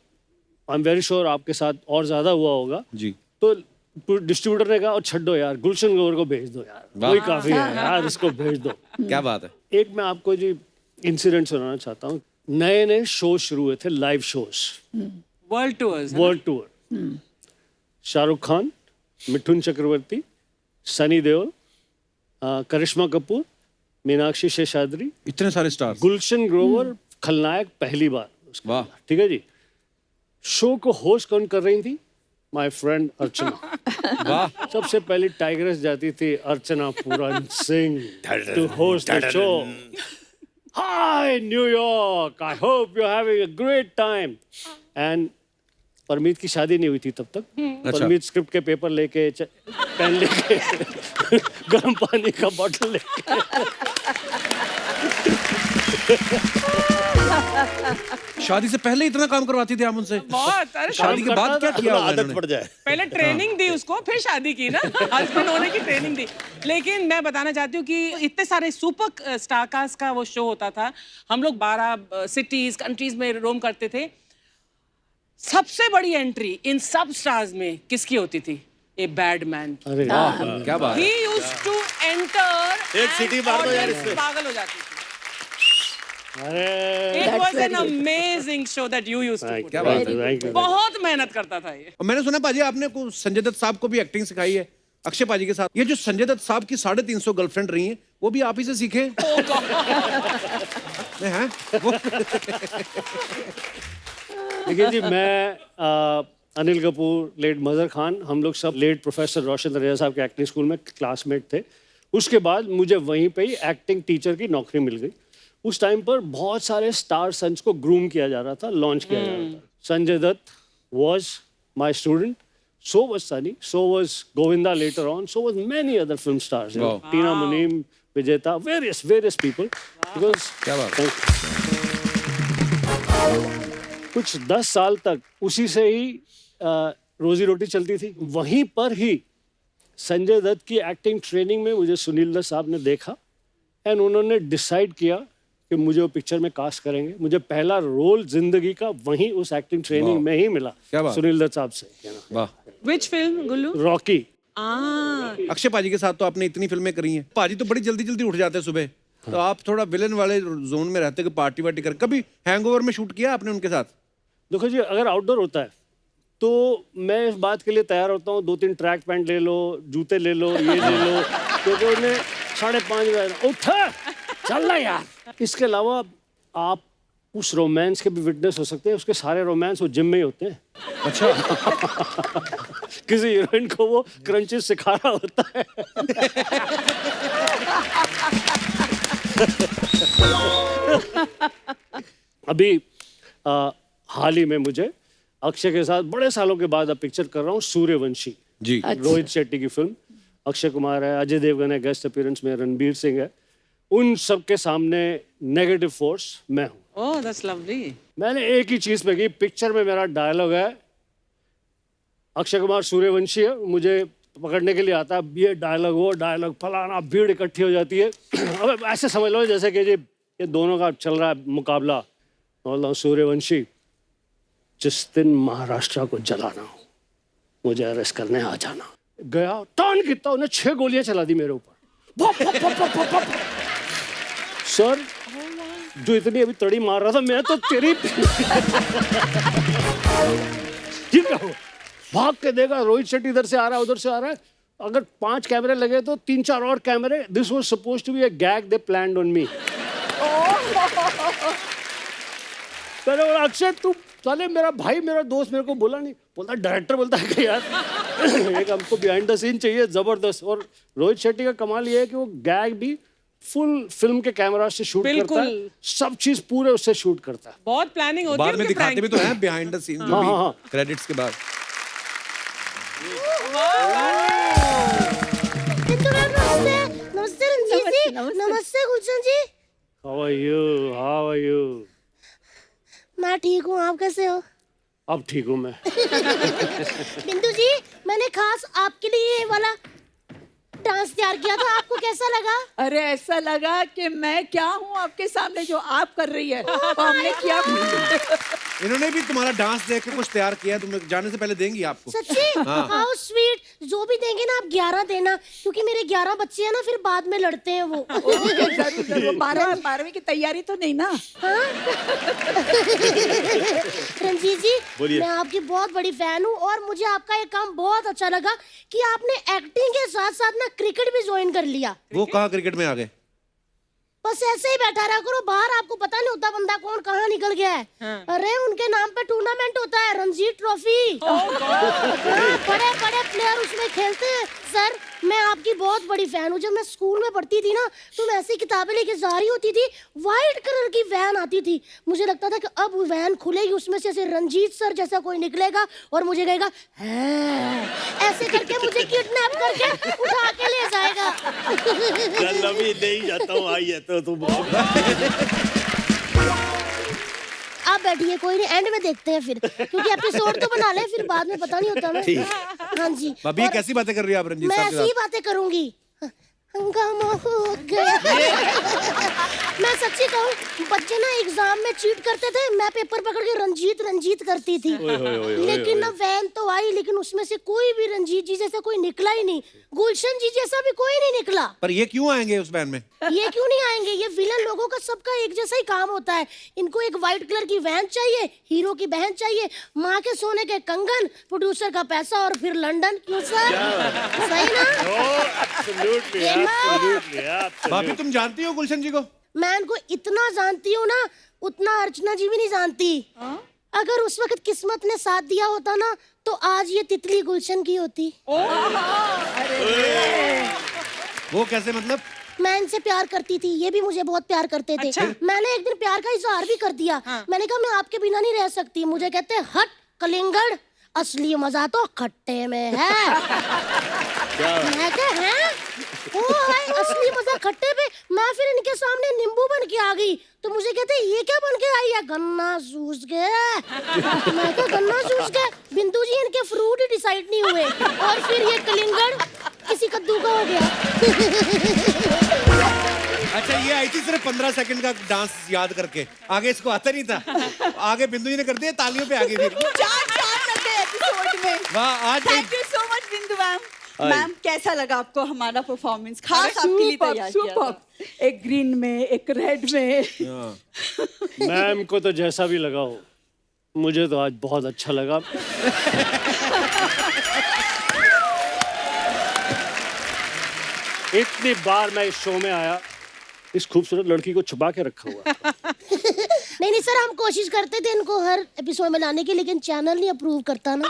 आई एम वेरी श्योर आपके साथ और ज़्यादा हुआ होगा. जी. तो डिस्ट्रीब्यूटर ने कहा और छड्डो यार, गुलशन ग्रोवर को भेज दो यार, वही काफी है यार, इसको भेज दो. क्या बात है. एक मैं आपको जी इंसिडेंट सुनाना चाहता हूँ. नए नए शो शुरू हुए थे, live shows, world tours. World tour. Shahrukh Khan, Mithun Chakraborty, Sunny Deol, Karisma Kapoor, Meenakshi Seshadri, इतने सारे स्टार्स. गुलशन ग्रोवर खलनायक पहली बार. वाह. ठीक है जी. शो को होस्ट कौन कर रही थी? माय फ्रेंड अर्चना. वाह. सबसे पहले टाइगरस जाती थी Archana Puran Singh to host the show. Hi New York, I hope you having a great time. And Parmeet की शादी नहीं हुई थी तब तक. परमीत स्क्रिप्ट के पेपर लेके, पेन लेके, गर्म पानी का बॉटल लेके. शादी से पहले इतना काम करवाती थी आप उनसे? बहुत. अरे शादी के बाद क्या किया होगा आदत इन्होंने? पड़ जाए. पहले ट्रेनिंग दी उसको, फिर शादी की ना. हस्बैंड होने की ट्रेनिंग दी. लेकिन मैं बताना चाहती हूँ कि इतने सारे सुपर स्टार कास्ट का वो शो होता था. हम लोग 12 सिटीज, कंट्रीज में रोम करते थे. सबसे बड़ी एंट्री इन सब स्टार्स में किसकी होती थी? A bad man. अरे क्या बात ही है. Used to enter. एक सीटी मार दो यार इसमें. पागल हो जाती थी. अरे It was an amazing show that you used to put. क्या बात है. Thank you. बहुत मेहनत करता था ये. और मैंने सुना पाजी आपने को संजय दत्त साहब को भी एक्टिंग सिखाई है, अक्षय पाजी के साथ. ये जो संजय दत्त साहब की 350 गर्लफ्रेंड रही हैं, वो भी आप ही से सीखे हैं? देखिए जी, मैं अनिल कपूर, लेट मजहर खान, हम लोग सब लेट प्रोफेसर रोशन दरिया साहब के एक्टिंग स्कूल में क्लासमेट थे. उसके बाद मुझे वहीं पे ही एक्टिंग टीचर की नौकरी मिल गई. उस टाइम पर बहुत सारे स्टार सन्स को ग्रूम किया जा रहा था, लॉन्च किया जा रहा था. Sanjay Dutt was my student, so was Sunny, so was Govinda later on, so was many other film stars. You know, Wow. Tina Muneem, Vijeta, various people. Because क्या बात है. कुछ 10 साल तक उसी से ही रोजी रोटी चलती थी. वहीं पर ही संजय दत्त की एक्टिंग ट्रेनिंग में मुझे सुनील दत्त साहब ने देखा एंड उन्होंने डिसाइड किया कि मुझे वो पिक्चर में कास्ट करेंगे. मुझे पहला रोल जिंदगी का वहीं उस एक्टिंग ट्रेनिंग में ही मिला, क्या बात. सुनील दत्त साहब से. वाह. Which film, Gullu? Rocky. Akshay पाजी के साथ तो आपने इतनी फिल्में करी हैं. पाजी तो बड़ी जल्दी जल्दी उठ जाते हैं सुबह. तो आप थोड़ा विलन वाले जोन में रहते कि पार्टी वार्टी कर. कभी हैंगओवर में शूट किया आपने उनके साथ? देखो जी, अगर आउटडोर होता है तो मैं इस बात के लिए तैयार होता हूँ, 2-3 ट्रैक पैंट ले लो, जूते ले लो, ये ले लो, क्योंकि उन्हें 5:30 बजे उठ चल रहा यार. इसके अलावा आप उस रोमांस के भी विटनेस हो सकते हैं. उसके सारे रोमांस वो जिम में ही होते हैं. अच्छा. किसी हीरोइन को वो क्रंचेस सिखा रहा होता है. अभी हाल ही में मुझे अक्षय के साथ बड़े सालों के बाद अब पिक्चर कर रहा हूँ, सूर्यवंशी। जी रोहित शेट्टी की फिल्म, अक्षय कुमार है, अजय देवगन है, गेस्ट अपीयरेंस में रणबीर सिंह है। उन सब के सामने नेगेटिव फोर्स मैं हूँ। Oh that's lovely. मैंने एक ही चीज पे की, पिक्चर में मेरा डायलॉग है, अक्षय कुमार सूर्यवंशी है, मुझे पकड़ने के लिए आता है, ये डायलॉग वो डायलॉग फलाना, भीड़ इकट्ठी हो जाती है। अब ऐसे समझ लो जैसे कि जी ये दोनों का चल रहा है मुकाबला। बोलता हूँ सूर्यवंशी, जिस दिन महाराष्ट्र को जलाना हो मुझे अरेस्ट करने आ जाना। गया, टर्न कितना, उन्हें 6 गोलियां चला दी मेरे ऊपर। भप, भप, भप, भप, भप, भप। सर जो इतनी अभी तड़ी मार रहा था मैं, तो तेरी ठीक है, भाग के देखा रोहित शेट्टी इधर से आ रहा है उधर से आ रहा है। अगर 5 कैमरे लगे तो 3-4 और कैमरे। This was supposed to be a gag they planned on me. मैंने बोला अक्षय तू चले, मेरा भाई मेरा दोस्त मेरे को बोला नहीं, बोलता डायरेक्टर बोलता है कि यार एक हमको बिहाइंड द सीन चाहिए जबरदस्त। और रोहित शेट्टी का कमाल ये है कि वो गैग भी फुल फिल्म के कैमरा से शूट करता है, सब चीज पूरे उससे शूट करता है। बहुत प्लानिंग होती है। बाद में दिखाते भी तो हैं बिहाइंड द सीन जो भी क्रेडिट्स के बाद। नमस्ते रंजीत जी। नमस्ते Gulshan ji. How are you? मैं ठीक हूँ, आप कैसे हो? अब ठीक हूँ मैं। बिंदु जी, मैंने खास आपके लिए ये वाला डांस तैयार किया था, आपको कैसा लगा? अरे ऐसा लगा कि मैं क्या हूँ आपके सामने, जो आप कर रही है वो हमने किया। इन्होंने भी तुम्हारा डांस देख के कुछ तैयार किया, तुम जाने से पहले देंगी आपको। सच्ची? How sweet. जो भी देंगे ना आप 11 देना, क्योंकि मेरे 11 बच्चे हैं ना, फिर बाद में लड़ते हैं वो। जरूर जरूर। 12वीं की तैयारी तो नहीं ना? हाँ? रंजीत जी, बोलिए। मैं आपकी बहुत बड़ी फैन हूँ और मुझे आपका ये काम बहुत अच्छा लगा कि आपने एक्टिंग के साथ साथ ना क्रिकेट भी ज्वाइन कर लिया। वो कहाँ क्रिकेट में आ गए? बस ऐसे ही बैठा रहा करो बाहर, आपको पता नहीं होता बंदा कौन कहाँ निकल गया है। हाँ। अरे उनके नाम पे टूर्नामेंट होता है, रणजी ट्रॉफी। बड़े बड़े प्लेयर उसमें खेलते हैं। सर, मैं आपकी बहुत बड़ी फैन हूँ। जब मैं स्कूल में पढ़ती थी ना, तो मैं ऐसी किताबें लेके जा रही होती थी, व्हाइट कलर की वैन आती थी। मुझे लगता था कि अब वैन खुलेगी, उसमें से ऐसे रंजीत सर जैसा कोई निकलेगा और मुझे कहेगा है, ऐसे करके मुझे किडनैप करके उठा के ले जाएगा। चल अभी नहीं जाता हूँ, आई है तो तुम। आप बैठिए, कोई नहीं, एंड में देखते हैं फिर, क्योंकि एपिसोड तो बना ले, फिर बाद में पता नहीं होता ना। हाँ जी। भाभी और कैसी बातें कर रही है आप रंजीत मैं साहब के ऐसी ही साथ? बातें करूंगी। हंगामा हो गया। मैं सच्ची कहूँ, बच्चे ना एग्जाम में चीट करते थे, मैं पेपर पकड़ के रंजीत रंजीत करती थी। लेकिन ना वैन तो आई, लेकिन उसमें से कोई भी रंजीत जी जैसा कोई निकला ही नहीं, गुलशन जी जैसा भी कोई नहीं निकला। पर ये क्यों आएंगे उस वैन में? ये क्यों नहीं आएंगे? ये विलन लोगों का सबका एक जैसा ही काम होता है। इनको एक व्हाइट कलर की वैन चाहिए, हीरो की बहन चाहिए, माँ के सोने के कंगन, प्रोड्यूसर का पैसा और फिर लंदन। क्यों सर? सही ना? भाभी तुम जानती हो गुलशन जी को? मैं इनको इतना जानती हूँ ना, उतना अर्चना जी भी नहीं जानती। अगर उस वक्त किस्मत ने साथ दिया होता ना, तो आज ये तितली गुलशन की होती। वो कैसे मतलब? मैं इनसे प्यार करती थी, ये भी मुझे बहुत प्यार करते थे। अच्छा। मैंने एक दिन प्यार का इजहार भी कर दिया। मैंने कहा मैं आपके बिना नहीं रह सकती। मुझे कहते हट कलिंगड़, असली मजा तो खट्टे में है। मैं कहा हैं? ओ हाय, असली मजा खट्टे पे। मैं फिर इनके सामने नींबू बन के आ गई, तो मुझे कहते ये क्या बन के आई है? गन्ना जूस के। मैं कहा गन्ना जूस के? बिंदु जी, इनके फ्रूट ही डिसाइड नहीं हुए और फिर ये कलिंगड़ किसी कद्दू का हो गया। अच्छा, ये आई थी सिर्फ 15 सेकंड का डांस याद करके, आगे इसको आता नहीं था। आगे बिंदु जी ने कर दिया, तालियों पे आगे फिर। एपिसोड में। वाह, आज थैंक यू सो मच बिंदु मैम। मैम, कैसा लगा आपको हमारा परफॉर्मेंस? खास आपके लिए तैयार किया था। एक ग्रीन में, एक रेड में। मैम को तो जैसा भी लगा हो, मुझे तो आज बहुत अच्छा लगा। इतनी बार मैं इस शो में आया, इस खूबसूरत लड़की को छुपा के रखा हुआ। नहीं सर, हम कोशिश करते थे इनको हर एपिसोड में लाने की, लेकिन चैनल नहीं अप्रूव करता ना।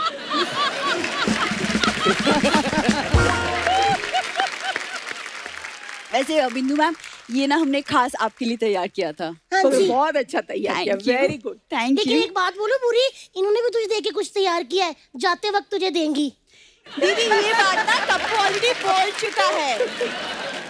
वैसे बिंदु मैम, ये ना हमने खास आपके लिए तैयार किया था। हाँ तो जी। बहुत अच्छा तैयार किया, वेरी गुड। थैंक लेकिन यू। एक बात बोलो बुरी, इन्होंने भी तुझे देके कुछ तैयार किया है, जाते वक्त तुझे देंगी। दीदी ये बात ना कप्पू ऑलरेडी बोल चुका है।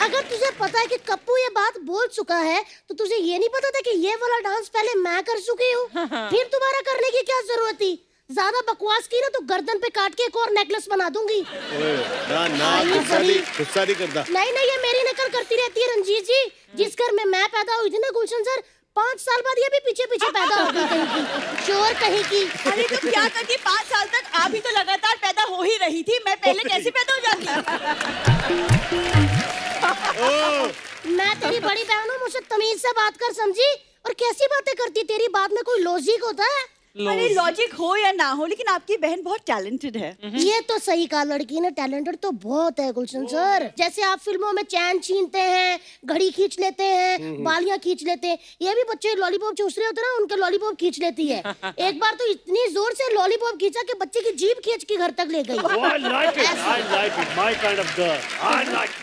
अगर तुझे पता है कि कप्पू ये बात बोल चुका है, तो तुझे ये नहीं पता था कि ये वाला डांस पहले मैं कर चुकी हूँ, फिर दोबारा करने की क्या जरूरत थी? ज्यादा बकवास की ना तो गर्दन पे काट के एक और नेकलेस बना दूंगी। ओए, ना ना आई गुस्सा बड़ी। नहीं, गुस्सा नहीं करता। नहीं नहीं, ये मेरी नकल करती रहती है रंजीत जी। जिस घर में मैं पैदा हुई थी ना गुलशन सर, 5 साल बाद ये भी पीछे पीछे पैदा हो गई कहीं की, चोर कहीं की। अरे तो क्या करती, 5 साल तक आप ही तो लगातार पैदा हो ही रही थी, मैं पहले कैसे पैदा हो जाती? मैं तेरी बड़ी बहन हूँ, मुझसे तमीज से बात कर, समझी? और कैसी बातें करती, तेरी बात में कोई लॉजिक होता है? अरे लॉजिक हो या ना हो, लेकिन आपकी बहन बहुत टैलेंटेड है। ये तो सही कहा, लड़की ने टैलेंटेड तो बहुत है गुलशन सर। जैसे आप फिल्मों में चैन छीनते हैं, घड़ी खींच लेते हैं, बालियां खींच लेते हैं, ये भी बच्चे लॉलीपॉप चूस रहे होते हैं ना, उनके लॉलीपॉप खींच लेती है। एक बार तो इतनी जोर से लॉलीपॉप खींचा कि बच्चे की जीभ खींच के घर तक ले गई। Oh, I like it, my kind of girl. I like it.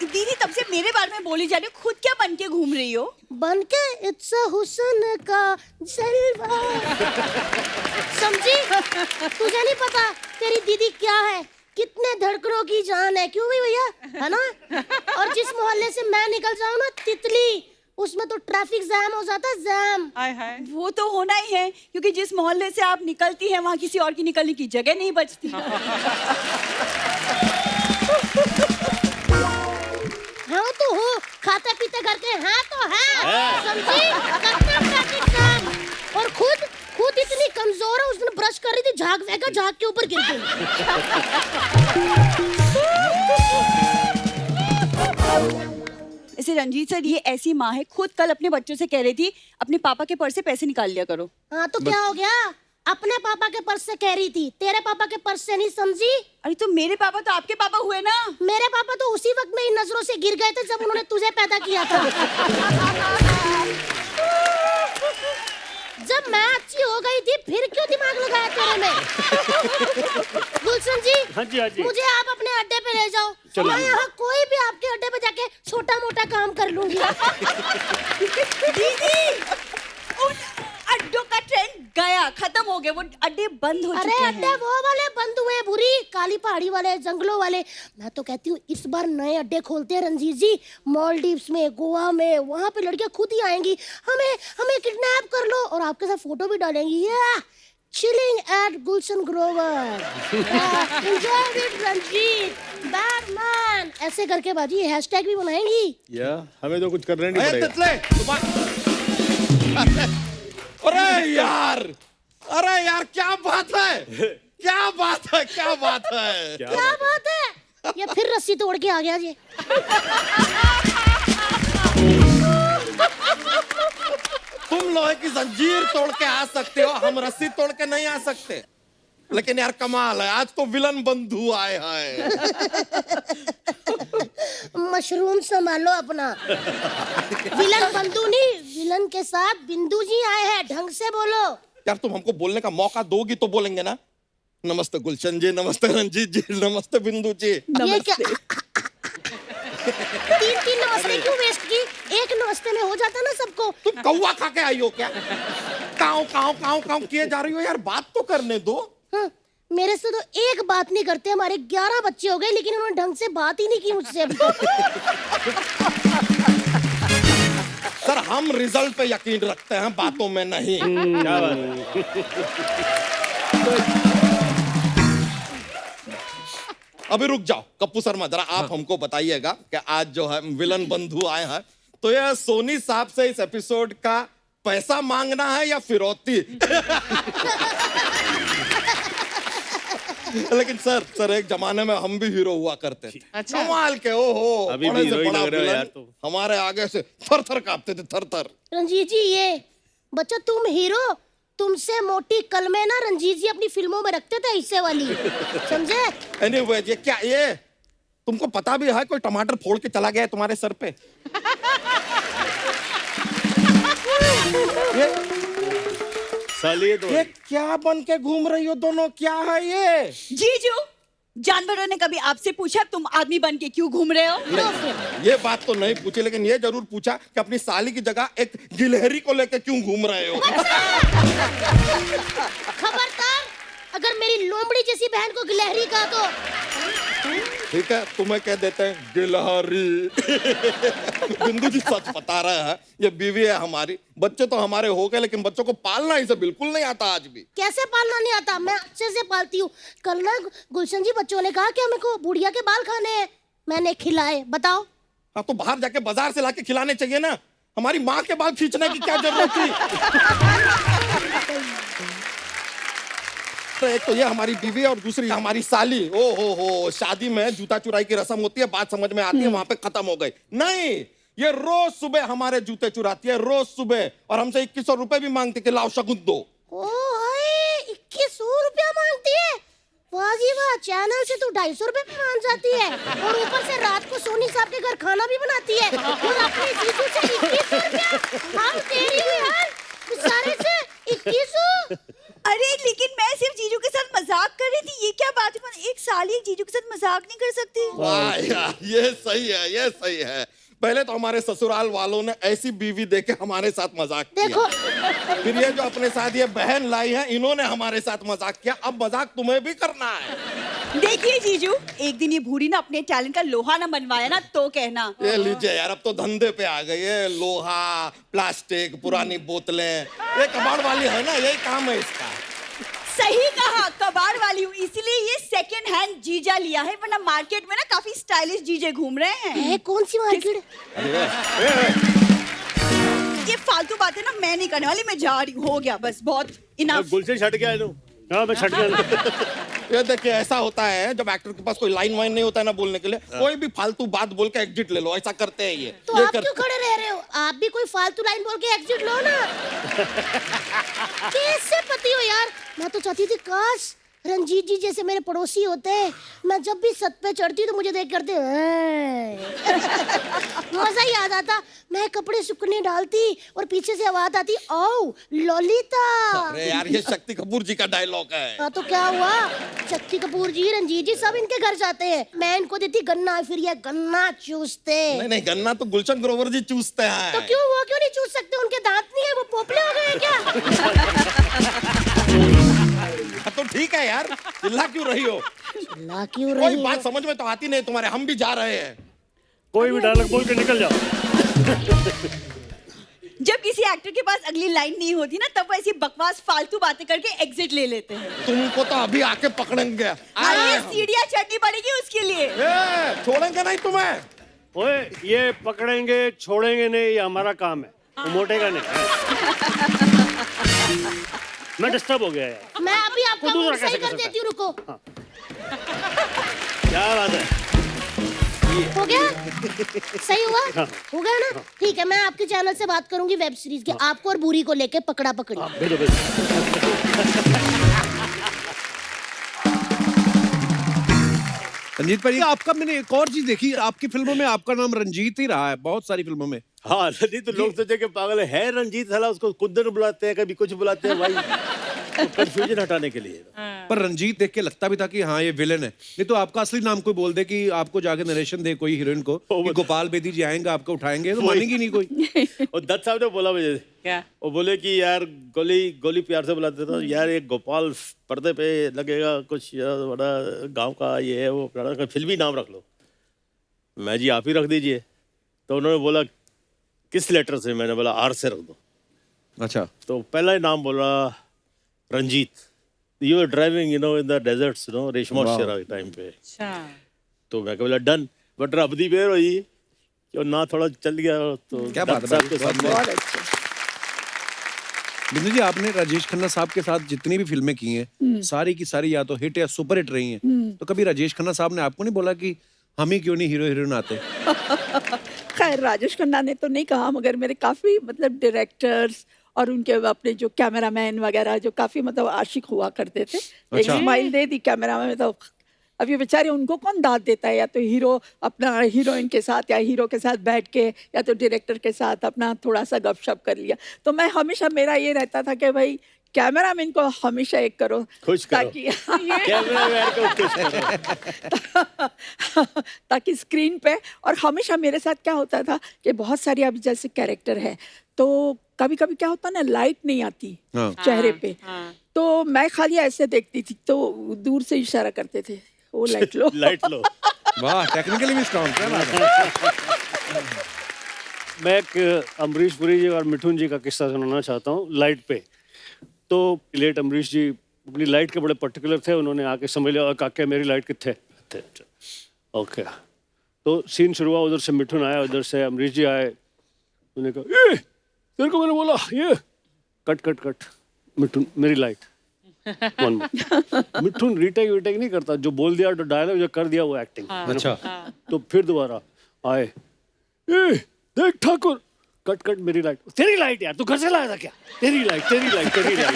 दीदी तब से मेरे बारे में बोली जा रही हो, खुद क्या बन के घूम रही हो? बन के इट्स हुस्न का जलवा। समझी? तुझे नहीं पता तेरी दीदी क्या है, कितने धड़कनों की जान है, क्यों भी भैया, है ना? और जिस मोहल्ले से मैं निकल जाऊँ ना, तितली, उसमें तो ट्रैफिक जैम हो जाता है, जैम। हाय हाय। वो तो होना ही है, क्योंकि जिस मोहल्ले से आप निकलती हैं वहाँ किसी और की निकलने की जगह नहीं बचती। हाँ तो हो, खाते पीते घर के हैं तो हैं, समझी? करते हैं ट्रैफिक जैम। और खुद इतनी कमजोर है, उस दिन ब्रश कर रही थी, झाग फेंका, झाग के ऊपर गिर गई। ऐसे रंजीत सर, ये ऐसी माँ है, खुद कल अपने बच्चों से कह रही थी अपने पापा के पर्स से पैसे निकाल लिया करो। हाँ तो क्या हो गया? अपने पापा के पर्स से कह रही थी, तेरे पापा के पर्स से नहीं, समझी? अरे तो मेरे पापा तो आपके पापा हुए ना। मेरे पापा तो उसी वक्त में इन नजरों से गिर गए थे जब उन्होंने तुझे पैदा किया था। जब मैं अच्छी हो गई थी, फिर क्यों दिमाग लगाया तेरे में? गुलशन जी, हाँ जी, हाँ जी। मुझे आप अपने अड्डे पे ले जाओ। मैं यहाँ कोई भी आपके अड्डे पे जाके छोटा मोटा काम कर लूंगी। दीदी उन अड्डों का ट्रेंड गया, खत्म हो गया, वो अड्डे बंद हो अरे चुके अड्डे हैं। वो वाले बंद हुए बुरी, काली पहाड़ी वाले, जंगलों वाले। मैं तो कहती हूँ इस बार नए अड्डे खोलते हैं रंजीत जी, मालदीव्स में, गोवा में। वहाँ पे लड़कियाँ खुद ही आएंगी, हमें किडनैप कर लो, और आपके साथ फोटो भी डालेंगी। Chilling at Gulshan Grover, enjoy with Ranjeet, Batman, ऐसे करके बाजी हैशटैग भी बनाएंगी। या हमें तो कुछ करना नहीं अरे पड़ेगा। तितले, अरे यार क्या बात है, क्या बात है, क्या बात है। क्या बात है? ये फिर रस्सी तोड़ के आ गया जी। तुम लोहे की जंजीर तोड़ के आ सकते हो, हम रस्सी तोड़ के नहीं आ सकते। लेकिन यार कमाल है, आज तो विलन बंधु आए हैं। मशरूम संभालो अपना। विलन बंधु नहीं, विलन के साथ बिंदु जी आए हैं, ढंग से बोलो। यार तुम हमको बोलने का मौका दोगी तो बोलेंगे ना। नमस्ते गुलशन जी, नमस्ते रंजीत जी, नमस्ते बिंदु जी। ये क्या? 3 नमस्ते क्यों वेस्ट की? एक नमस्ते में हो जाता ना सबको। तुम कौवा खा के आई हो क्या? काऊ काऊ काऊ काऊ किए जा रही हो यार, बात तो करने दो। हाँ, मेरे से तो एक बात नहीं करते। हमारे 11 बच्चे हो गए, लेकिन उन्होंने ढंग से बात ही नहीं की मुझसे अभी तक। सर हम रिजल्ट पे यकीन रखते हैं, बातों में नहीं। क्या बात। अभी रुक जाओ कप्पू शर्मा, जरा आप हमको बताइएगा कि आज जो है विलन बंधु आए हैं, तो यह सोनी साहब से इस एपिसोड का पैसा मांगना है या फिरौती? लेकिन सर एक जमाने में हम भी हीरो हुआ करते थे। अच्छा। कमाल के, ओहो, अभी बड़े भी से हीरो ही बड़ा लग रहे हो विलन यार तुम। हमारे आगे से थर थर कांपते थे, थर थर। रंजीत जी, ये बच्चा तुम हीरो, तुमसे मोटी कलमे ना रंजीत जी अपनी फिल्मों में रखते थे, इससे वाली, समझे? एनीवे, ये क्या, ये तुमको पता भी है कोई टमाटर फोड़ के चला गया है तुम्हारे सर पे? साली ये तो ये क्या बन के घूम रही हो दोनों, क्या है ये? जीजू, जानवरों ने कभी आपसे पूछा तुम आदमी बन के क्यों घूम रहे हो? नहीं, ये बात तो नहीं पूछी, लेकिन ये जरूर पूछा कि अपनी साली की जगह एक गिलहरी को लेकर क्यों घूम रहे हो। खबरदार, अगर मेरी लोमड़ी जैसी बहन को गिलहरी कहा तो ठीक है, तुम्हें कह देते हैं गिलहरी। बिंदु जी सच बता रहे हैं, ये बीवी है हमारी, बच्चे तो हमारे हो गए, लेकिन बच्चों को पालना इसे बिल्कुल नहीं आता आज भी। कैसे पालना नहीं आता? मैं अच्छे से पालती हूँ। कल ना गुलशन जी बच्चों ने कहा कि मेरे को बुढ़िया के बाल खाने हैं, मैंने खिलाए। बताओ। हाँ, तो बाहर जाके बाजार से लाके खिलाने चाहिए ना, हमारी माँ के बाल खींचने की क्या जरूरत थी। तो एक तो ये हमारी बीवी और दूसरी हमारी साली। ओ हो, शादी में जूता चुराई की रस्म होती है, बात समझ में आती है, वहां पे खत्म हो गई। नहीं, ये रोज सुबह हमारे जूते चुराती है, रोज सुबह, और हमसे 2100 रुपए भी मांगती कि लाओ शगुन दो। ओ हाय, 2100 रुपया मांगती है? वाह जी वाह, चैनल से तू 250 रुपए में मान जाती है, और ऊपर से रात को सोनी साहब के घर खाना भी बनाती है, और अपने जीजू से 2100 रुपया। हम तेरी हो यार, सारे से 2100। अरे लेकिन मैं सिर्फ जीजू के साथ मजाक कर रही थी, ये क्या बात है? एक साली एक जीजू के साथ मजाक नहीं कर सकती? वाह यार, ये सही है, ये सही है। पहले तो हमारे ससुराल वालों ने ऐसी बीवी देके हमारे साथ मजाक किया। देखो, फिर ये जो अपने साथ ये बहन लाई है, इन्होंने हमारे साथ मजाक किया, अब मजाक तुम्हें भी करना है। देखिए जीजू, एक दिन ये बूढ़ी ना अपने टैलेंट का लोहा ना बनवाया ना तो कहना। ये लीजिए यार, अब तो धंधे पे आ गई है, लोहा, प्लास्टिक, पुरानी बोतलें, ये कबाड़ वाली है ना, यही काम है इसका। सही कहा, कबाड़ वाली हूँ, इसीलिए ये सेकंड हैंड जीजा लिया है, वरना मार्केट में ना काफी स्टाइलिश जीजे घूम रहे हैं। कौन सी मार्केट? ये फालतू बातें ना मैं नहीं करने वाली, मैं जा रही हूँ, हो गया बस, बहुत इनफ। गुलशन छट गया है। हाँ मैं छट गया। ये देखिए, ऐसा होता है जब एक्टर के पास कोई लाइन वाइन नहीं होता है ना बोलने के लिए, कोई भी फालतू बात बोल के एग्जिट ले लो, ऐसा करते हैं ये। तो आप क्यों खड़े रह रहे हो? आप भी कोई फालतू लाइन बोल के एग्जिट लो ना। कैसे पति हो यार? मैं तो चाहती थी काश रंजीत जी जैसे मेरे पड़ोसी होते। मैं जब भी छत पे चढ़ती तो मुझे देख करते मजा ही आ जाता। मैं कपड़े सूखने डालती और पीछे से आवाज आती, ओ ललिता। अरे यार, ये शक्ति कपूर जी का डायलॉग है। हाँ तो क्या हुआ? शक्ति कपूर जी, रंजीत जी सब इनके घर जाते हैं, मैं इनको देती गन्ना, फिर ये गन्ना चूसते। नहीं नहीं, गन्ना तो गुलशन ग्रोवर जी चूसते हैं। तो क्यों, वो क्यों नहीं चूस सकते? उनके दांत नहीं है, वो पोपले हो गए क्या? तो ठीक है यार, चिल्ला क्यों रही हो? चिल्ला क्यों रही कोई हो? बात समझ में तो आती नहीं तुम्हारे, हम भी जा रहे हैं। कोई भी डायलॉग बोल के निकल जाओ। जब किसी एक्टर के पास अगली लाइन नहीं होती ना, तब वो ऐसी बकवास फालतू बातें करके एग्जिट ले लेते हैं। तुमको तो अभी आके पकड़ेंगे। अरे सीढ़ियाँ चढ़नी पड़ेगी उसके लिए। छोड़ेंगे नहीं तुम्हें। ओए, ये पकड़ेंगे छोड़ेंगे नहीं, ये हमारा काम है, वो मोटेगा नहीं। मैं डिस्टर्ब हो गया यार। मैं अभी आपका दूसरा मूड सही कैसे कर कर देती हूँ, रुको। क्या बात है? हो गया? सही हुआ? हो गया ना? ठीक है, मैं आपके चैनल से बात करूंगी वेब सीरीज की, आपको और बुरी को लेके पकड़ा पकड़ी। भेजो रंजीत भाई, आपका मैंने एक और चीज देखी, आपकी फिल्मों में आपका नाम रंजीत ही रहा है, बहुत सारी फिल्मों में। हाँ, रंजीत तो लोग सोचे कि पागल है रंजीत, साला उसको कुछ दिन बुलाते हैं, कभी कुछ बुलाते हैं भाई, तो कंफ्यूजन हटाने के लिए। पर रंजीत देख के लगता भी था कि हाँ ये विलेन है, नहीं तो आपका असली नाम कोई बोल दे कि आपको जाके नरेशन दे कोई हीरोइन को कि गोपाल बेदी जी आएंगे आपको उठाएंगे, तो मानेगी नहीं कोई। और दत्त साहब ने बोला मुझे, क्या? वो बोले कि यार गोली प्यार से बुलाते थे, यार एक गोपाल पर्दे पे लगेगा, कुछ यार बड़ा गांव का ये है वो, बड़ा फिल्मी नाम रख लो। मैं जी आप ही रख दीजिए। तो उन्होंने बोला किस लेटर से? मैंने बोला आर से रख दो। अच्छा, तो पहला ही नाम बोला Ranjeet. You are driving in the deserts Reshma Shera के टाइम पे। अच्छा। तो मैं बोला डन, बट रब दी बेर हुई कि ना थोड़ा चल गया। तो क्या बात है, साहब के साथ में बहुत अच्छे। बिंदु जी, आपने राजेश खन्ना साहब के साथ जितनी भी फिल्में की हैं, सारी की सारी या तो हिट या सुपर हिट रही हैं, तो कभी राजेश खन्ना साहब ने आपको नहीं बोला कि हम ही क्यों नहीं हीरो हीरोइन आते? खैर राजेश खन्ना ने तो नहीं कहा, मगर मेरे काफी मतलब डायरेक्टर्स और उनके अपने जो कैमरामैन वगैरह जो काफी मतलब आशिक हुआ करते थे। एक अच्छा। स्माइल दे दी कैमरामैन में, तो अब ये बेचारे उनको कौन दाद देता है? या तो हीरो अपना हीरोइन के साथ या हीरो के साथ बैठ के, या तो डायरेक्टर के साथ अपना थोड़ा सा गपशप कर लिया। तो मैं हमेशा, मेरा ये रहता था कि भाई कैमरामैन को हमेशा एक करो खुश करो। ताकि कैमरामैन को खुश करो। ताकि स्क्रीन पे, और हमेशा मेरे साथ क्या होता था कि बहुत सारी अब जैसे कैरेक्टर है तो कभी कभी क्या होता ना, लाइट नहीं आती हाँ। चेहरे पे, तो मैं खाली ऐसे देखती थी तो दूर से इशारा करते थे वो लाइट लो। लाइट लो। वाह, टेक्निकली भी स्ट्रॉन्ग, क्या बात है। मैं एक अमरीश पुरी जी और मिठुन जी का किस्सा सुनाना चाहता हूँ लाइट पे। तो लेट अमरीश जी अपनी लाइट के बड़े पर्टिकुलर थे, उन्होंने आके समझ लिया काके मेरी लाइट कितने थे। ओके, तो सीन शुरू हुआ, उधर से मिठुन आया, उधर से अमरीश जी आए, उन्होंने कहा ये तेरे को मैंने बोला ये कट कट कट, मिठुन मेरी लाइट। मिठुन रीटेक वीटेक नहीं करता, जो बोल दिया तो डायलॉग जो कर दिया वो एक्टिंग। अच्छा। तो फिर दोबारा आए, ए देख ठाकुर, कट कट मेरी लाइट, तेरी लाइट यार, तू घर से लाया था क्या? तेरी लाइट तेरी लाइट तेरी लाइट।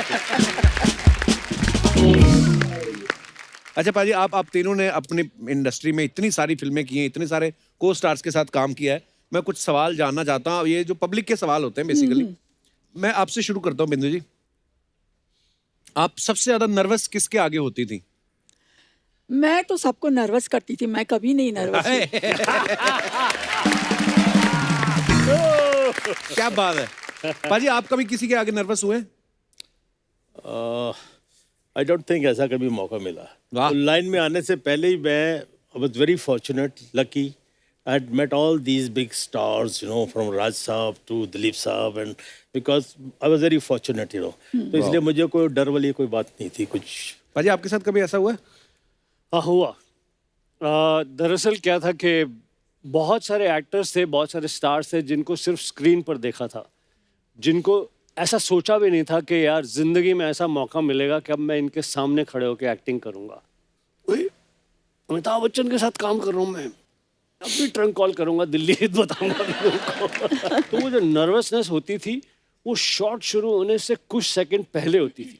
अच्छा पाजी, आप तीनों ने अपनी इंडस्ट्री में इतनी सारी फिल्में की हैं, इतने सारे को स्टार्स के साथ काम किया है। मैं कुछ सवाल जानना चाहता हूँ, ये जो पब्लिक के सवाल होते हैं बेसिकली। मैं आपसे शुरू करता हूँ बिंदु जी, आप सबसे ज्यादा नर्वस किसके आगे होती थी? मैं तो सबको नर्वस करती थी, मैं कभी नहीं नर्वस हुई। क्या बात है। पाजी, आप कभी किसी के आगे नर्वस हुए? आई डोंट थिंक ऐसा कभी मौका मिला। वाह। तो लाइन में आने से पहले ही मैं was very fortunate, lucky. I had met all these big stars, you know, from Raj Saab to Dilip Saab, and because I was very fortunate, you know. तो इसलिए मुझे कोई डर वाली कोई बात नहीं थी कुछ। पाजी, आपके साथ कभी ऐसा हुआ? हाँ हुआ। दरअसल क्या था कि बहुत सारे एक्टर्स थे, बहुत सारे स्टार्स थे जिनको सिर्फ स्क्रीन पर देखा था, जिनको ऐसा सोचा भी नहीं था कि यार जिंदगी में ऐसा मौका मिलेगा कि अब मैं इनके सामने खड़े होकर एक्टिंग करूंगा। अमिताभ बच्चन के साथ काम कर रहा हूँ मैं, अब भी ट्रंक कॉल करूंगा, दिल्ली बताऊंगा लोगों को। तो वो जो नर्वसनेस होती थी वो शॉट शुरू होने से कुछ सेकंड पहले होती थी,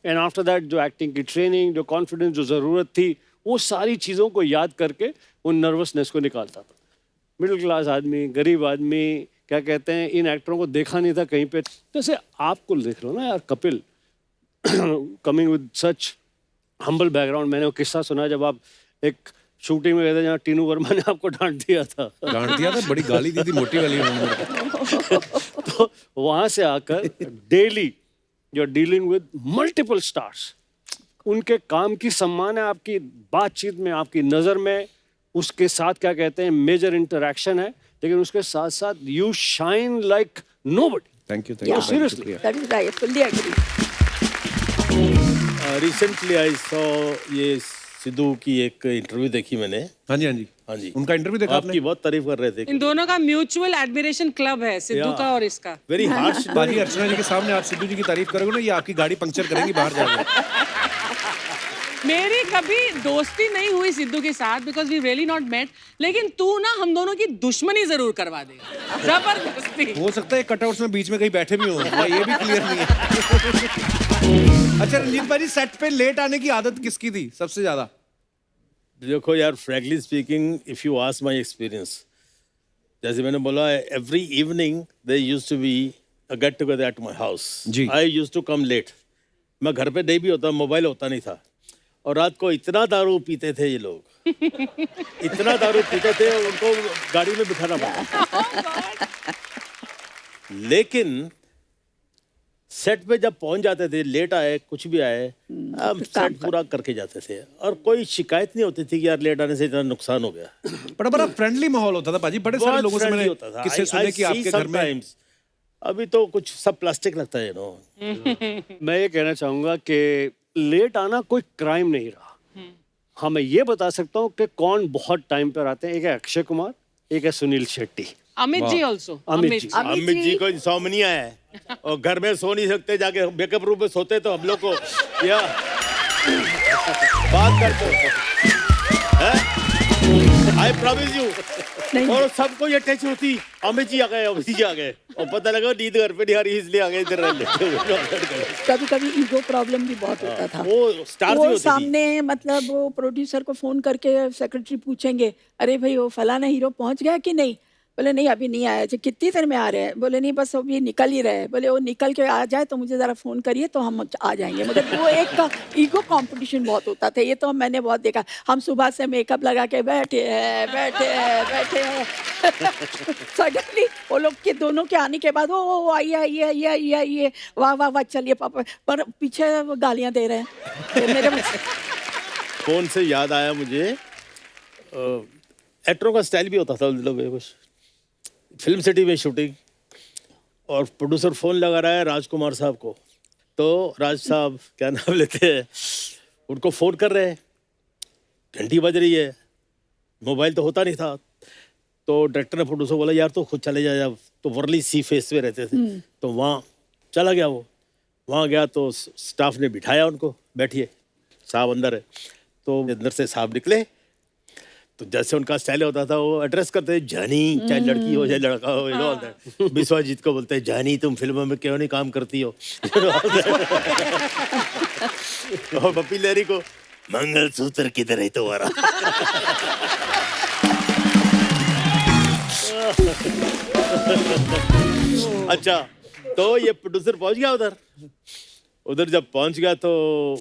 एंड आफ्टर दैट जो एक्टिंग की ट्रेनिंग, जो कॉन्फिडेंस, जो ज़रूरत थी, वो सारी चीज़ों को याद करके वो नर्वसनेस को निकालता था। मिडिल क्लास आदमी, गरीब आदमी, क्या कहते हैं, इन एक्टरों को देखा नहीं था कहीं पे। जैसे आपको देख लो ना यार, Kapil coming with such humble background. मैंने वो किस्सा सुना जब आप एक शूटिंग में गए थे जहाँ टीनू वर्मा ने आपको डांट दिया था। डांट दिया था, बड़ी गाली दी थी, मोटी वाली उन्होंने। तो वहां से आकर daily you are dealing with multiple stars, उनके काम की सम्मान है आपकी बातचीत में, आपकी नज़र में, उसके साथ क्या कहते हैं मेजर इंटरेक्शन है, लेकिन उसके साथ साथ you shine like nobody. Thank you, Yeah. Seriously. That is right, fully agree. Recently I saw ये सिद्धू की एक इंटरव्यू देखी मैंने। हाँ जी, हाँ जी, हाँ जी, उनका इंटरव्यू देखा आपने? आपकी बहुत तारीफ कर रहे थे। इन दोनों का म्यूचुअल एडमिरेशन क्लब है, सिद्धू का और इसका। Very harsh. बाजी, अर्चना जी के सामने आप सिद्धू जी की तारीफ करोगे ना, ये आपकी गाड़ी पंक्चर करेंगी बाहर जाकर। मेरी कभी दोस्ती नहीं हुई सिद्धू के साथ, because we really not met, लेकिन तू ना हम दोनों की दुश्मनी जरूर करवा देगा, जबरदस्ती। हो सकता है कटआउट्स में बीच में कहीं बैठे भी हों, ये भी क्लियर नहीं है। अच्छा रंजीत भाई, सेट पे लेट आने की आदत किसकी थी सबसे ज्यादा? देखो यार, frankly speaking, if you ask my experience, जैसे मैंने बोला, every evening they used to be a get together at my house. जी। I used to come late. मैं घर पे नहीं भी होता, मोबाइल होता नहीं था, और रात को इतना दारू पीते थे ये लोग, इतना दारू पीते थे, उनको गाड़ी में बिठाना पड़ता। लेकिन सेट पे जब पहुंच जाते थे, लेट आए, कुछ भी आए, हम सेट पूरा करके जाते थे, और कोई शिकायत नहीं होती थी कि यार लेट आने से इतना नुकसान हो गया। बड़ा फ्रेंडली माहौल होता था पाजी, बड़े सारे बहुत लोगों से friendly मैंने होता था। किससे I सुने कि see आपके घर में। sometimes, अभी तो कुछ सब प्लास्टिक लगता है, नो। मैं ये कहना चाहूंगा कि लेट आना कोई क्राइम नहीं रहा। हाँ, मैं ये बता सकता हूँ कि कौन बहुत टाइम पर आते हैं। एक है अक्षय कुमार, एक है सुनील शेट्टी। अमित जी ऑल्सो। अमित जी। अमित जी को इंसोम्निया है और घर में सो नहीं सकते, जाके मेकअप रूम में सोते, तो हम लोग को या बात करते आई प्रॉमिस यू। और सबको ये टच होती, अमित जी आ गए, अमित जी आ गए, और पता लगा नींद घर पे नहीं आ रही, इसलिए आ गए इधर रहने। कभी कभी ईगो प्रॉब्लम भी बहुत होता था। वो स्टार वो सामने मतलब वो प्रोड्यूसर को फोन करके सेक्रेटरी पूछेंगे, अरे भाई वो फलाना हीरो पहुंच गया कि नहीं? बोले नहीं अभी नहीं आया। कितनी देर में आ रहे हैं? बोले नहीं बस अभी निकल ही रहे हैं। बोले वो निकल के आ जाए तो मुझे ज़रा फ़ोन करिए तो हम आ जाएंगे। मतलब वो एक ईगो कंपटीशन बहुत होता था। ये तो मैंने बहुत देखा। हम सुबह से मेकअप लगा के बैठे हैं सडनली वो लोग के दोनों के आने के बाद ओ आइए वाह वाह वाह चलिए पापा, पर पीछे गालियाँ दे रहे हैं मेरे फोन से याद आया मुझे, एक्टरों का स्टाइल भी होता था उन दिनों में कुछ। फिल्म सिटी में शूटिंग और प्रोड्यूसर फोन लगा रहा है राजकुमार साहब को, तो राज साहब क्या नाम लेते हैं, उनको फोन कर रहे हैं, घंटी बज रही है, मोबाइल तो होता नहीं था, तो डायरेक्टर ने प्रोड्यूसर बोला यार तो खुद चले जा। तो वर्ली सी फेस में रहते थे, तो वहाँ चला गया। वो वहाँ गया तो स्टाफ ने बिठाया उनको, बैठिए साहब अंदर है। तो अंदर से साहब निकले तो जैसे उनका स्टाइल होता था वो एड्रेस करते थे जानी, चाहे लड़की हो चाहे लड़का हो, यू नो। विश्वजीत को बोलते हैं जानी तुम फिल्मों में क्यों नहीं काम करती हो। और पप्पी लहरी को मंगलसूत्र किधर है तुम्हारा। अच्छा, तो ये प्रोड्यूसर पहुंच गया उधर जब पहुंच गया तो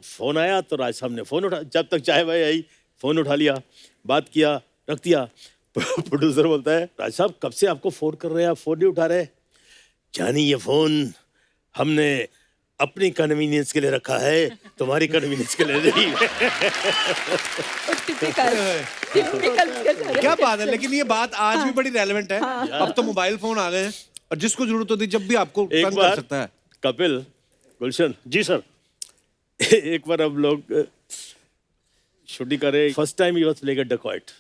फोन आया, तो राज साहब ने फोन उठा, जब तक चाय भाई आई फोन उठा लिया, बात किया, रख दिया। प्रोड्यूसर बोलता है राज साहब कब से आपको फोन कर रहे हैं, आप फोन नहीं उठा रहे। जानी ये फोन हमने अपनी कन्वीनियंस के लिए रखा है, तुम्हारी कन्वीनियंस के लिए नहीं। क्या बात है, लेकिन ये बात आज भी बड़ी रेलेवेंट है। अब तो मोबाइल फोन आ गए हैं और जिसको जरूरत होती है जब भी आपको एक तंग कर बार सकता है। कपिल, गुलशन जी सर। एक बार हम लोग शूटिंग कर रहे, first time he was playing a dacoit.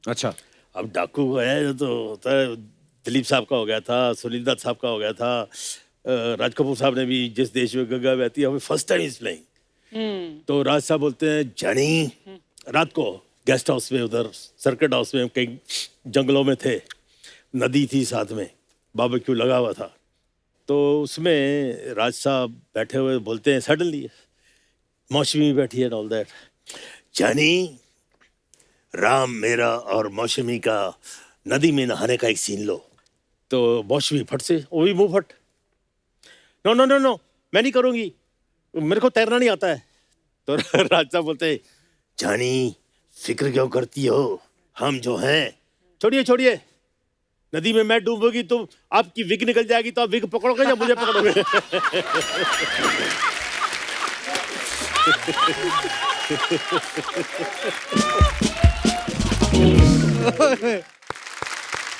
अच्छा, अब डाकू है तो होता है, दिलीप साहब का हो गया था, सुनील दत्त साहब का हो गया था, राज कपूर साहब ने भी जिस देश में गंगा बहती है, हमें फर्स्ट टाइम इज प्लेइंग। तो राज साहब बोलते हैं जानी, रात को गेस्ट हाउस में उधर सर्किट हाउस में कहीं जंगलों में थे, नदी थी साथ में, बारबेक्यू लगा हुआ था। तो उसमें राज साहब बैठे हुए बोलते हैं सडनली, मौसमी बैठी है ऑल दैट, जानी राम मेरा और मौसमी का नदी में नहाने का एक सीन लो। तो मौसमी फट से, वो भी मुंह फट, नो नो नो नो मैं नहीं करूँगी, मेरे को तैरना नहीं आता है। तो राज साहब बोलते हैं जानी फिक्र क्यों करती हो, हम जो हैं, छोड़िए छोड़िए, नदी में मैं डूबोगी तो आपकी विग निकल जाएगी, तो आप विग पकड़ोगे या मुझे पकड़ोगे।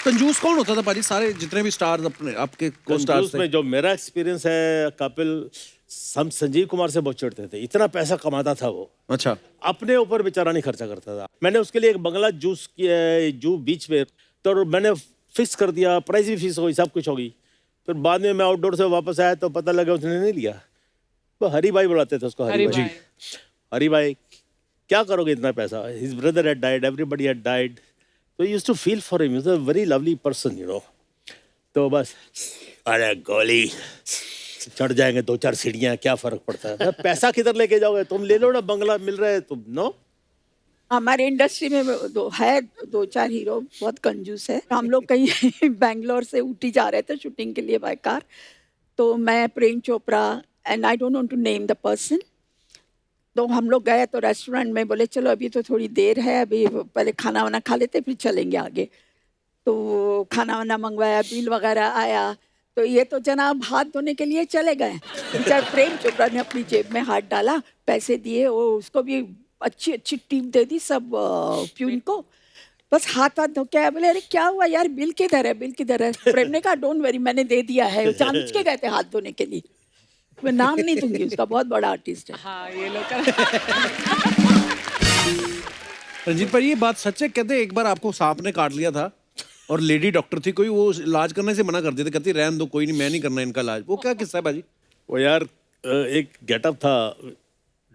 कंजूस कौन होता था पाजी? सारे जितने भी स्टार्स अपने आपके को स्टार्स कंजूस में जो मेरा एक्सपीरियंस है कपिल, हम संजीव कुमार से बहुत चिढ़ते थे, इतना पैसा कमाता था वो, अच्छा, अपने ऊपर बेचारा नहीं खर्चा करता था। मैंने उसके लिए एक बंगला जूस किया है जू बीच में, तो मैंने फिक्स कर दिया, प्राइस भी फिक्स हो गई, सब कुछ हो गई। फिर बाद में मैं आउटडोर से वापस आया तो पता लगा उसने नहीं लिया। वो हरी भाई बुलाते थे उसको, हरी भाई। हरी भाई क्या करोगे इतना पैसा, his brother had died, everybody had died, तो used to feel for him, he was a very lovely person, you know. तो बस अरे गोली चढ़ जाएंगे 2-4 सीढ़ियाँ, क्या फर्क पड़ता है, पैसा किधर लेके जाओगे, तुम ले लो ना, बंगला मिल रहा है तुम, नो। हमारे इंडस्ट्री में दो चार हीरो बहुत कंजूस है। हम लोग कहीं बैंगलोर से ऊटी जा रहे थे शूटिंग के लिए बाय कार, तो मैं, Prem Chopra and I don't want to name the person, तो हम लोग गए तो रेस्टोरेंट में, बोले चलो अभी तो थोड़ी देर है, अभी पहले खाना वाना खा लेते फिर चलेंगे आगे। तो खाना वाना मंगवाया, बिल वगैरह आया, तो ये तो जनाब हाथ धोने के लिए चले गए। बेचारा प्रेम चोपड़ा ने अपनी जेब में हाथ डाला, पैसे दिए, वो उसको भी अच्छी अच्छी टिप दे दी सब प्यून को, बस हाथ धो के आया। बोले अरे क्या हुआ यार, बिल किधर है, बिल किधर है? प्रेम ने कहा डोंट वरी मैंने दे दिया है, जानबूझ के गए थे हाथ धोने के लिए। मैं नाम नहीं दूंगी उसका, बहुत बड़ा आर्टिस्ट है। हाँ ये लोग रंजीत भाई ये बात सच है? कहते एक बार आपको सांप ने काट लिया था और लेडी डॉक्टर थी कोई, वो इलाज करने से मना कर देते, कहती रहने दो कोई नहीं, मैं नहीं करना इनका इलाज। वो क्या किस्सा है भाजी? वो यार एक गेटअप था,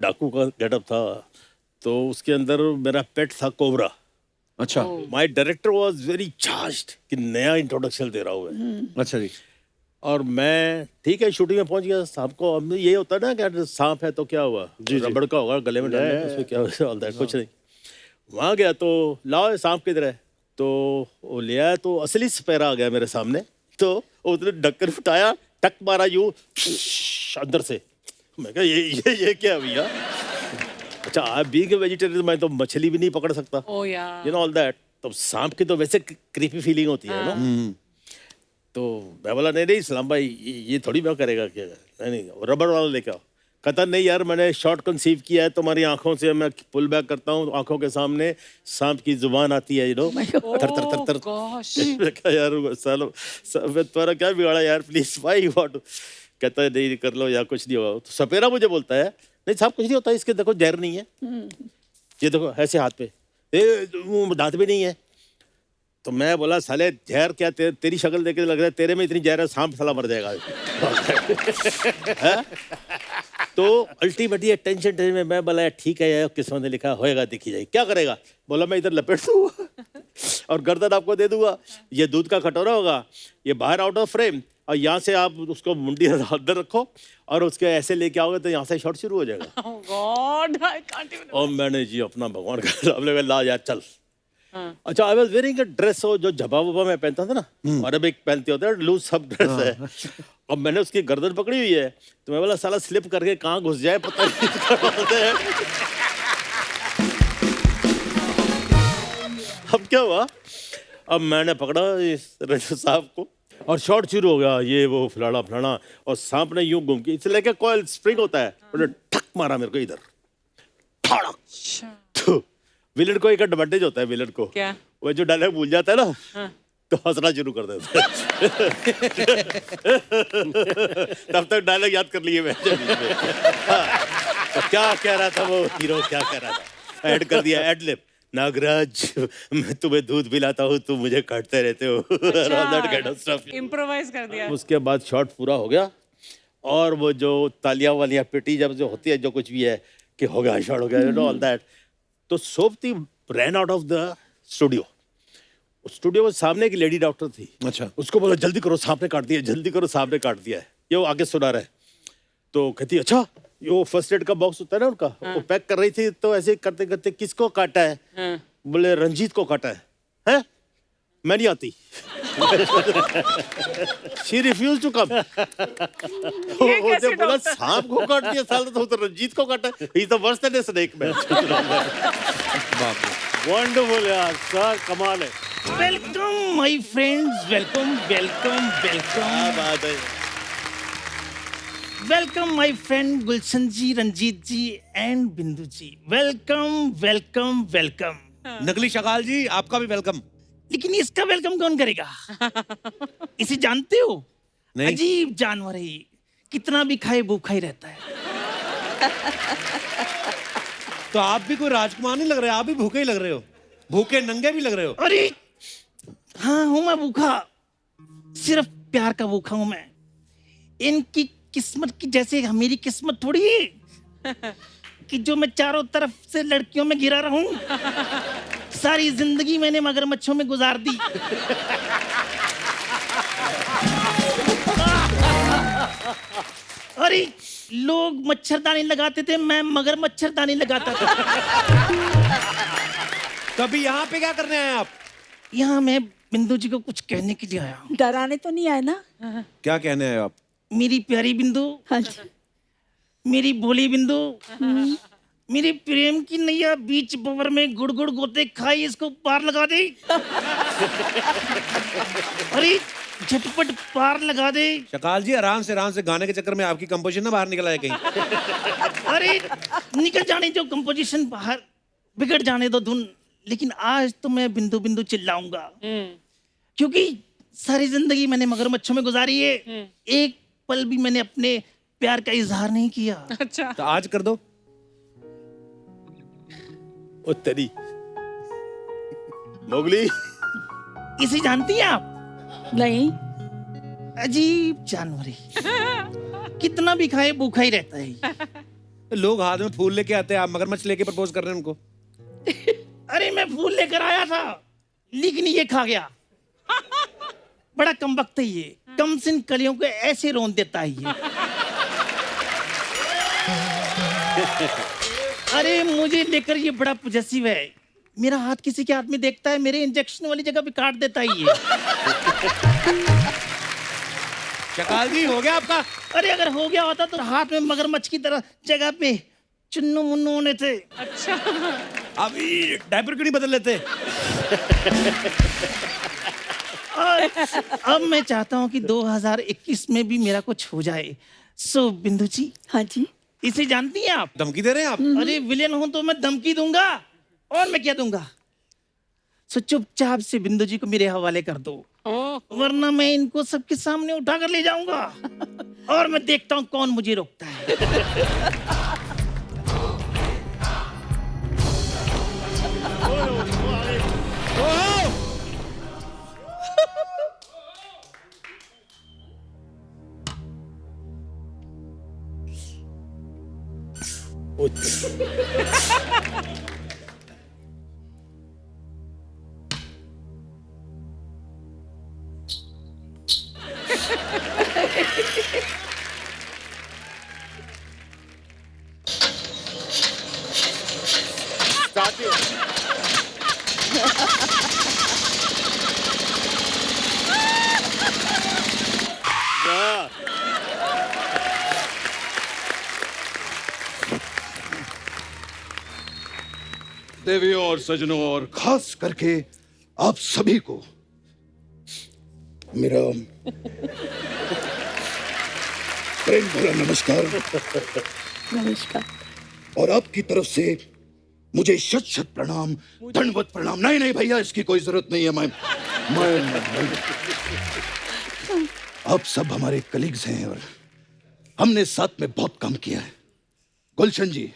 डाकू का गेटअप था, तो उसके अंदर मेरा पेट था कोबरा। अच्छा, my director was very charged कि नया इंट्रोडक्शन दे रहा हूँ मैं। अच्छा जी। और मैं ठीक है शूटिंग में पहुंच गया, सांप को, अब ये होता है ना कि सांप है तो क्या हुआ, रबड़ का होगा गले में डालने, उसमें क्या होगा, ऑल दैट, कुछ नहीं। वहाँ गया तो लाओ सांप किधर है, तो वो ले आया तो असली सपेरा आ गया मेरे सामने। तो उसने ढक्कन उठाया, टक मारा यूं अंदर से। मैं कहा ये क्या भैया? अच्छा, आप बीइंग ए वेजिटेरियन मैं तो मछली भी नहीं पकड़ सकता, ओ यार यू नो ऑल दैट। तो सांप की तो वैसे क्रीपी फीलिंग होती है ना। तो मैं बोला नहीं सलाम भाई, ये थोड़ी मैं करेगा क्या? नहीं रबड़ वाला लेके आओ। कहता नहीं यार, मैंने शॉर्ट कंसीव किया है, तुम्हारी आंखों से मैं पुल बैक करता हूँ, आंखों के सामने सांप की जुबान आती है, यू नो, थर थर थर थर। gosh. मैं कहा यार सालो तुम्हारा क्या बिगाड़ा यार, प्लीज व्हाई व्हाट? कहता है नहीं कर लो यार, कुछ नहीं होगा। तो सपेरा मुझे बोलता है नहीं साहब कुछ नहीं होता, इसके देखो जहर नहीं है, ये देखो ऐसे हाथ पे, दांत भी नहीं है। तो मैं बोला साले जहर क्या, तेरी शक्ल देख के लग रहा है तेरे में इतनी जहर है, सांप साला मर जाएगा। तो अल्टीमेटली टेंशन में मैं बोला ठीक है यार, किस्मत ने लिखा होएगा, देखी जाएगी, क्या करेगा? बोला मैं इधर लपेट दूंगा और गर्दन आपको दे दूंगा, ये दूध का कटोरा होगा, ये बाहर आउट ऑफ फ्रेम, और यहाँ से आप उसको मुंडी अंदर रखो और उसके ऐसे लेके आओगे तो यहाँ से शॉट शुरू हो जाएगा। Oh God, I can't even. और मैंने जी अपना भगवान का नाम लेकर ला यार चल। अच्छा, I was wearing a dress, जो झबा वबा मैं पहनता था ना, अरबिक पहनते होते हैं, लूज सब ड्रेस है। अब मैंने उसकी गर्दन पकड़ी हुई है, तो मैं बोला साला स्लिप करके कहाँ घुस जाए पता नहीं। अब क्या हुआ, अब मैंने पकड़ा इस रजू साहब को और शॉट शुरू हो गया, ये वो फलाना फलाना, और सांप ने यूं घूम के इसलिए क्या कॉइल स्प्रिंग होता है, उन्होंने ठक मारा मेरे को इधर, ठड़क। विलन को एक एडवांटेज होता है, विलन को क्या? वो जो डायलॉग भूल जाता है ना, तो हंसना शुरू कर देता है। तब तक डायलॉग याद कर लिए मैं। तो क्या कह रहा था वो हीरो, क्या कह रहा था, ऐड कर दिया, एडलिप, नागराज मैं तुम्हें दूध पिलाता हूँ, तुम मुझे काटते रहते हो। That kind of stuff. Improvise कर दिया। उसके बाद शॉट पूरा हो गया, और वो जो तालियां वालियां पिटी जब जो होती है, जो कुछ भी है कि हो गया शॉट हो गया, यू नो ऑल दैट। तो सोपती ran out of the studio. Studio में सामने की लेडी डॉक्टर थी। अच्छा। उसको बोला जल्दी करो सांप ने काट दिया, जल्दी करो सांप ने काट दिया है, ये वो आगे सुना रहा है। तो कहती अच्छा, ये वो फर्स्ट एड का बॉक्स होता है ना उनका, वो पैक कर रही थी, तो ऐसे करते करते किसको काटा है? बोले रंजीत को काटा है। हैं? मैं नहीं आती। She refused to come. बोला सांप को काट दिया साल, तो रंजीत को काटा है। He's the worst than a snake man. Wonderful यार, सर कमाल है। Welcome my friends, welcome welcome welcome. क्या बात है। Welcome my friend Gulshan ji, Ranjeet ji and Bindu ji. Welcome welcome welcome. नकली शकाल जी, आपका भी वेलकम। लेकिन इसका वेलकम कौन करेगा? इसे जानते हो? नहीं। अजीब जानवर है ये, कितना भी खाए भूखा ही रहता है। तो आप भी कोई राजकुमार नहीं लग रहे, आप भी भूखे ही लग रहे हो, भूखे नंगे भी लग रहे हो। अरे हाँ हूं मैं भूखा, सिर्फ प्यार का भूखा हूं मैं। इनकी किस्मत की जैसे मेरी किस्मत थोड़ी है कि जो मैं चारों तरफ से लड़कियों में घिरा रहूं। सारी जिंदगी मैंने मगरमच्छों में गुजार दी। अरे लोग मच्छरदानी लगाते थे, मैं मगर मच्छरदानी लगाता था। कभी यहाँ पे क्या करने आए आप? यहाँ मैं बिंदु जी को कुछ कहने के लिए आया हूँ। डराने तो नहीं आए ना? क्या कहने आए आप? मेरी प्यारी बिंदु, हाँ जी। मेरी भोली बिंदु, मेरे प्रेम की नैया बीच बवर में गुड़ गुड़ गोते खाई, इसको पार लगा दे। अरे झटपट पार लगा दे। शकाल जी आराम से गाने के चक्कर में आपकी कंपोजिशन ना बाहर निकल आए कहीं। अरे निकल जाने जो कंपोजिशन, बाहर बिगड़ जाने दो धुन। लेकिन आज तो मैं बिंदु बिंदु चिल्लाऊंगा, क्योंकि सारी जिंदगी मैंने मगरमच्छों में गुजारी है, एक पल भी मैंने अपने प्यार का इजहार नहीं किया। अच्छा। तो आज कर दो। ओ तेरी मोगली, इसे जानती हैं आप? नहीं। अजीब जानवर है, कितना भी खाए भूखा ही रहता है। लोग हाथ में फूल लेके आते हैं, आप मगरमच्छ लेके प्रपोज कर रहे हैं उनको। अरे मैं फूल लेकर आया था, लेकिन ये खा गया। बड़ा कमबख्त है ये, कम सिन कलियों को ऐसे रोन देता है ये। अरे मुझे लेकर ये बड़ा पॉजेसिव है, मेरा हाथ किसी के हाथ में देखता है, मेरे इंजेक्शन वाली जगह पे काट देता है ये। शकाल जी हो गया आपका? अरे अगर हो गया होता तो हाथ में मगरमच्छ की तरह जगह पे चुन्नू मुन्नू होने थे। अच्छा, आप ये डायपर क्यों नहीं बदल लेते? और अब मैं चाहता हूँ कि 2021 में भी मेरा कुछ हो जाए। सो बिंदु जी, हाँ जी। इसे जानती हैं आप? धमकी दे रहे हैं आप? अरे विलेन हूं तो मैं धमकी दूंगा, और मैं क्या दूंगा? सो चुपचाप से बिंदु जी को मेरे हवाले कर दो, वरना मैं इनको सबके सामने उठा कर ले जाऊंगा और मैं देखता हूं कौन मुझे रोकता है। देवियों और सजनों और खास करके आप सभी को मेरा प्रेम भरा नमस्कार। नमस्कार। और आपकी तरफ से मुझे शत शत प्रणाम, दंडवत प्रणाम। नहीं नहीं भैया, इसकी कोई जरूरत नहीं है। मैं आप सब हमारे कलीग्स हैं और हमने साथ में बहुत काम किया है। गुलशन जी,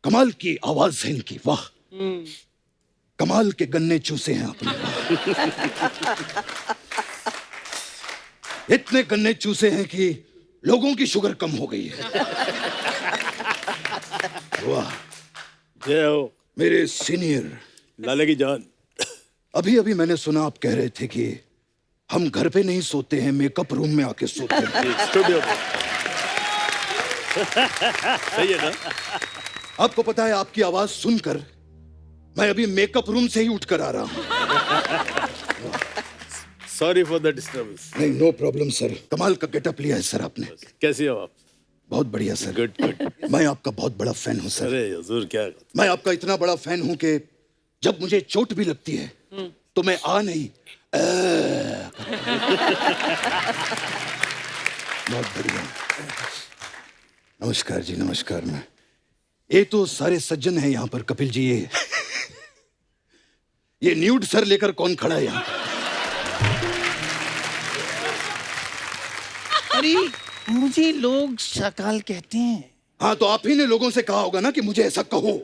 कमाल की आवाज है इनकी, वाह। कमाल के गन्ने चूसे हैं आपने। इतने गन्ने चूसे हैं कि लोगों की शुगर कम हो गई है। वाह। जय हो मेरे सीनियर लाले की जान। अभी अभी मैंने सुना आप कह रहे थे कि हम घर पे नहीं सोते हैं, मेकअप रूम में आके सोते हैं। स्टूडियो पे। सही है ना? आपको पता है, आपकी आवाज सुनकर मैं अभी मेकअप रूम से ही उठकर आ रहा हूं। Sorry for the disturbance. नहीं, नो प्रॉब्लम सर। कमाल का गेटअप लिया है सर आपने। कैसी हो आप? बहुत बढ़िया सर। Good good. मैं आपका बहुत बड़ा फैन हूं सर। अरे हुजूर, क्या मैं आपका इतना बड़ा फैन हूं कि जब मुझे चोट भी लगती है तो मैं आ नहीं बहुत बढ़िया। नमस्कार जी, नमस्कार। मैं ये तो सारे सज्जन हैं यहाँ पर। कपिल जी, ये न्यूड सर लेकर कौन खड़ा है यहाँ? अरे मुझे लोग शकाल कहते हैं। हाँ, तो आप ही ने लोगों से कहा होगा ना कि मुझे ऐसा कहो,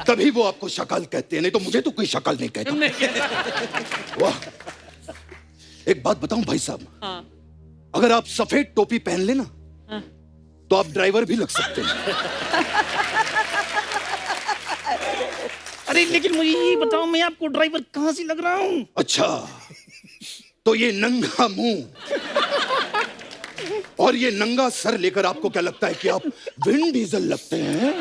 तभी वो आपको शकाल कहते हैं। नहीं तो मुझे तो कोई शकाल नहीं कहता। वाह। एक बात बताऊं भाई साहब, अगर आप सफेद टोपी पहन लेना तो आप ड्राइवर भी लग सकते हैं। अरे लेकिन मुझे ये बताओ, मैं आपको ड्राइवर कहाँ से लग रहा हूँ? अच्छा, तो ये नंगा मुंह और ये नंगा सर लेकर आपको क्या लगता है कि आप विन डीजल लगते हैं?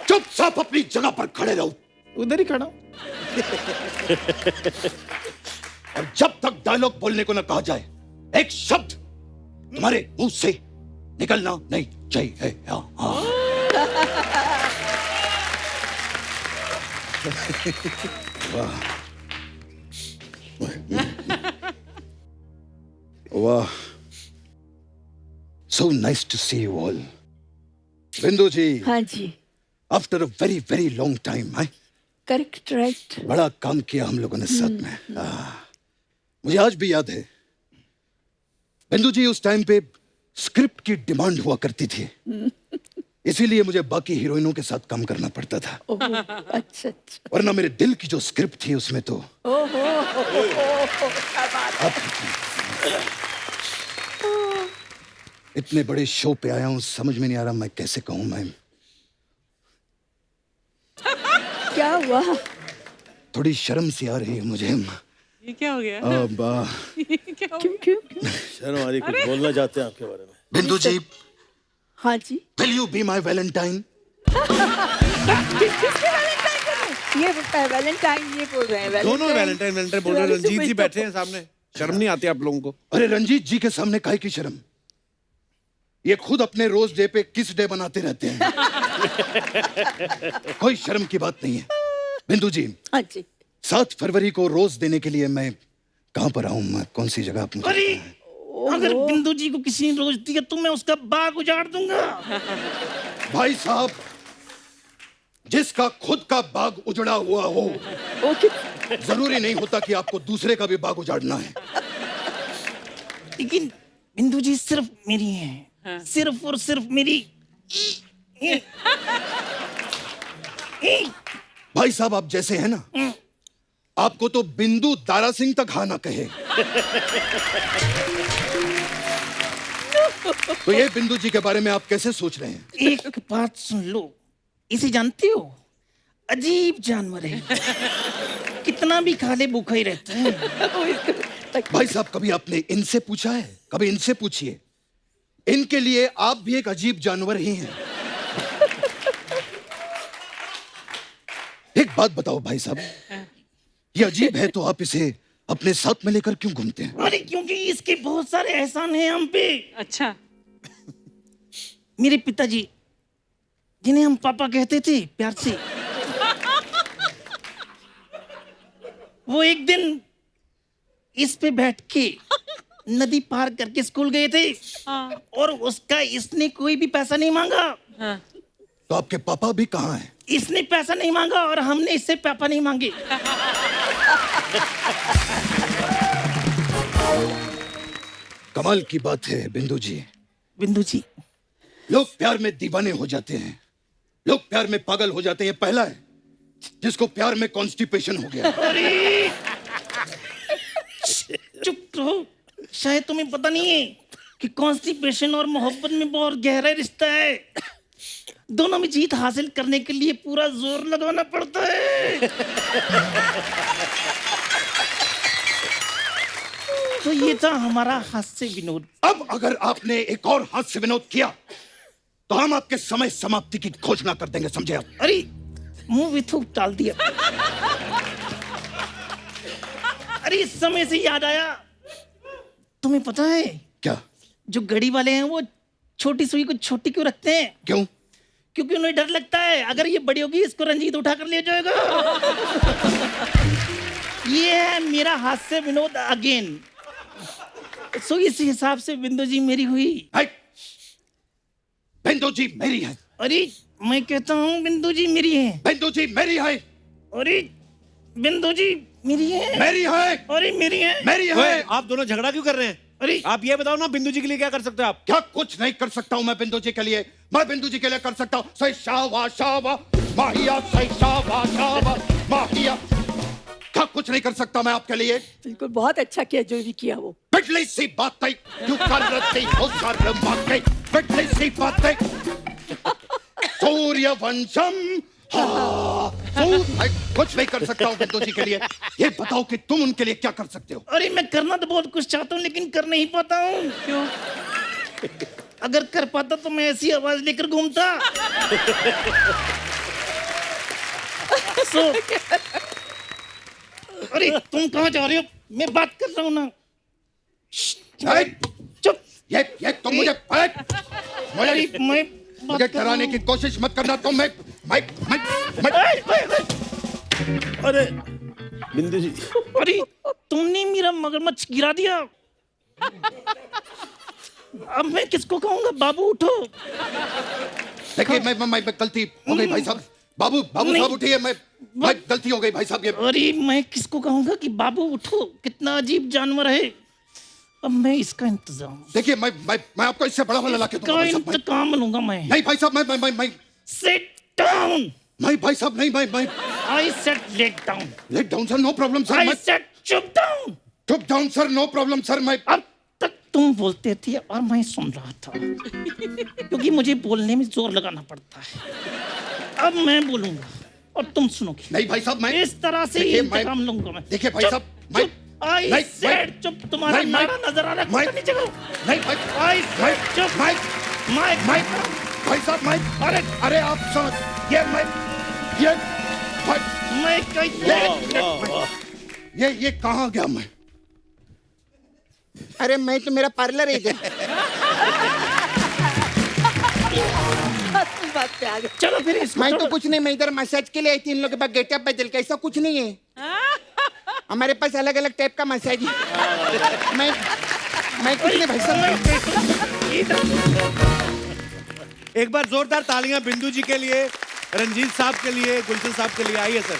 चुपचाप अपनी जगह पर खड़े रहो। उधर ही खड़ा हूं। और जब तक डायलॉग बोलने को न कहा जाए, एक शब्द तुम्हारे मुंह से निकलना नहीं चाहिए। वाह वाह, so nice to see you all. Bindu ji, हाँ जी। After a very very long time है। Correct, right. बड़ा काम किया हम लोगों ने साथ में। मुझे आज भी याद है, बिंदु जी, उस टाइम पे स्क्रिप्ट की डिमांड हुआ करती थी, इसीलिए मुझे बाकी हीरोइनों के साथ काम करना पड़ता था। अच्छा अच्छा। वरना मेरे दिल की जो स्क्रिप्ट थी उसमें तो इतने बड़े शो पे आया हूँ, समझ में नहीं आ रहा मैं कैसे कहूँ। मैं क्या हुआ? थोड़ी शर्म सी आ रही है मुझे। ये क्या हो गया? ये क्या हो क्यों क्यों क्यों? शर्म आ रही, कुछ बोलना चाहते हैं आपके बारे में? बिंदु जी, हाँ जी। Will you be my valentine? किसके वैलेंटाइन को? ये वैलेंटाइन ये बोल रहे हैं, दोनों वैलेंटाइन वैलेंटाइन बोल रहे हैं। रंजीत जी बैठे हैं सामने, शर्म नहीं आती आप लोगों को? अरे रंजीत जी के सामने काहे की शर्म? ये खुद अपने रोज डे पे किस डे बनाते रहते हैं। कोई शर्म की बात नहीं है। बिंदु जी, हाँ जी। 7 फरवरी को रोज देने के लिए मैं कहाँ पर आऊँ? मैं कौन सी जगह? आप मुझे अरे बताएं। अगर बिंदु जी को किसी ने रोज दिया तो मैं उसका बाग उजाड़ दूंगा। भाई साहब, जिसका खुद का बाग उजड़ा हुआ हो, जरूरी नहीं होता कि आपको दूसरे का भी बाग उजाड़ना है। लेकिन बिंदु जी सिर्फ मेरी है, सिर्फ और सिर्फ मेरी। भाई साहब, आप जैसे हैं ना, आपको तो बिंदु दारा सिंह तक हाँ ना कहे। तो ये बिंदु जी के बारे में आप कैसे सोच रहे हैं? एक बात सुन लो, इसे जानते हो? अजीब जानवर है, कितना भी खा ले भूखा ही रहता है। भाई साहब, कभी आपने इनसे पूछा है? कभी इनसे पूछिए, इनके लिए आप भी एक अजीब जानवर ही हैं। एक बात बताओ भाई साहब, ये अजीब है तो आप इसे अपने साथ में लेकर क्यों घूमते हैं? अरे क्योंकि इसके बहुत सारे एहसान हैं हम पे। अच्छा। मेरे पिताजी, जिन्हें हम पापा कहते थे प्यार से, वो एक दिन इस पे बैठ के नदी पार करके स्कूल गए थे। और उसका इसने कोई भी पैसा नहीं मांगा। तो आपके पापा भी कहाँ हैं? इसने पैसा नहीं मांगा और हमने इससे पापा नहीं मांगे। कमाल की बात है बिंदु जी। बिंदु जी, लोग प्यार में दीवाने हो जाते हैं, लोग प्यार में पागल हो जाते हैं। पहला है जिसको प्यार में कॉन्स्टिपेशन हो गया। अरे चुप रहो, शायद तुम्हें पता नहीं है कि कॉन्स्टिपेशन और मोहब्बत में बहुत गहरा रिश्ता है। दोनों में जीत हासिल करने के लिए पूरा जोर लगाना पड़ता है। तो ये था हमारा हास्य विनोद। अब अगर आपने एक और हास्य विनोद किया तो हम आपके समय समाप्ति की घोषणा कर देंगे, समझे आप? अरे मुंह भी थूक डाल दिया। अरे इस समय से याद आया, तुम्हें पता है क्या? जो घड़ी वाले हैं वो छोटी सुई को छोटी क्यों रखते हैं? क्यों? क्योंकि उन्हें डर लगता है अगर ये बड़ी होगी इसको रंजीत उठाकर ले जाएगा। ये है मेरा हास्य विनोद अगेन। सो इस हिसाब से बिंदु जी मेरी हुई। बिंदु जी मेरी है। अरे मैं कहता हूँ बिंदु जी मेरी है। बिंदु जी मेरी है। अरे बिंदु जी मेरी है। मेरी है। अरे मेरी है। मेरी है। आप दोनों झगड़ा क्यों कर रहे हैं? अरे आप ये बताओ ना, बिंदु जी के लिए क्या कर सकते हो आप? क्या कुछ नहीं कर सकता हूँ मैं बिंदु जी के लिए? मैं बिंदु जी के लिए कर सकता हूँ सही शावा शावा माहिया, सही शावा शावा माहिया। क्या कुछ नहीं कर सकता मैं आपके लिए? बिल्कुल, बहुत अच्छा किया जो भी किया वो। बिटली सी बातें क्यों कर रही हो सर बातें, बिटली सी बातें। सूर्यवंशम कुछ नहीं कर सकता हूँ बिंदु जी के लिए। ये बताओ कि तुम उनके लिए क्या कर सकते हो? अरे मैं करना तो बहुत कुछ चाहता हूँ लेकिन कर नहीं पाता हूँ। क्यों? अगर कर पाता तो मैं ऐसी आवाज लेकर घूमता। अरे तुम कहाँ जा रहे हो? मैं बात कर रहा हूँ ना। चुप। ये तुम मुझे मुझे डराने की कोशिश मत करना। तुम मैं अरे बिंदु जी, अरे तुमने मेरा मगरमच्छ गिरा दिया। अब मैं किसको कहूँगा? बाबू उठो। देखिए मैं गलती हो गई भाई साहब। बाबू साहब उठिए। मैं गलती हो गई भाई साहब। ये अरे मैं किसको कहूँगा कि बाबू उठो? कितना अजीब जानवर है। अब मैं इसका इंतजाम। देखिए मैं आपको इससे बड़ा वाला लाके दूंगा भाई साहब। इंतकाम लूंगा मैं। नहीं भाई साहब, मैं सिट डाउन। नहीं भाई साहब, नहीं मैं I said let down. Let down sir, no problem sir. I said चुप डाउन। चुप down sir, no problem sir. मैं अब तक तुम बोलते थे और मैं सुन रहा था क्योंकि मुझे बोलने में जोर लगाना पड़ता है। अब मैं बोलूंगा और तुम सुनोगे। नहीं भाई साहब, मैं इस तरह से इंतकाम लूंगा मैं। देखिए भाई साहब, मैं आई सेड चुप। तुम्हारा नारा नजर आ रहा है। नहीं भाई आई सेड चुप। माइक माइक भाई साहब माइक, अरे अरे आप समझ, ये माइक, ये भाई, माइक वाह वाह वाह। ये कहाँ गया मैं? अरे मैं तो मेरा पार्लर है इधर। बात पे आ गए। चलो फिर इसको मैं तो कुछ नहीं, मैं इधर मसाज के लिए आई थी, इन लोगों के पास गेटअप बदल के, ऐसा कुछ नहीं है। हमारे पास अलग अलग टाइप का मसाज है। मैं कुछ नहीं भाई साहब। एक बार जोरदार तालियां बिंदु जी के लिए, रंजीत साहब के लिए, गुलशन साहब के लिए। आइए सर।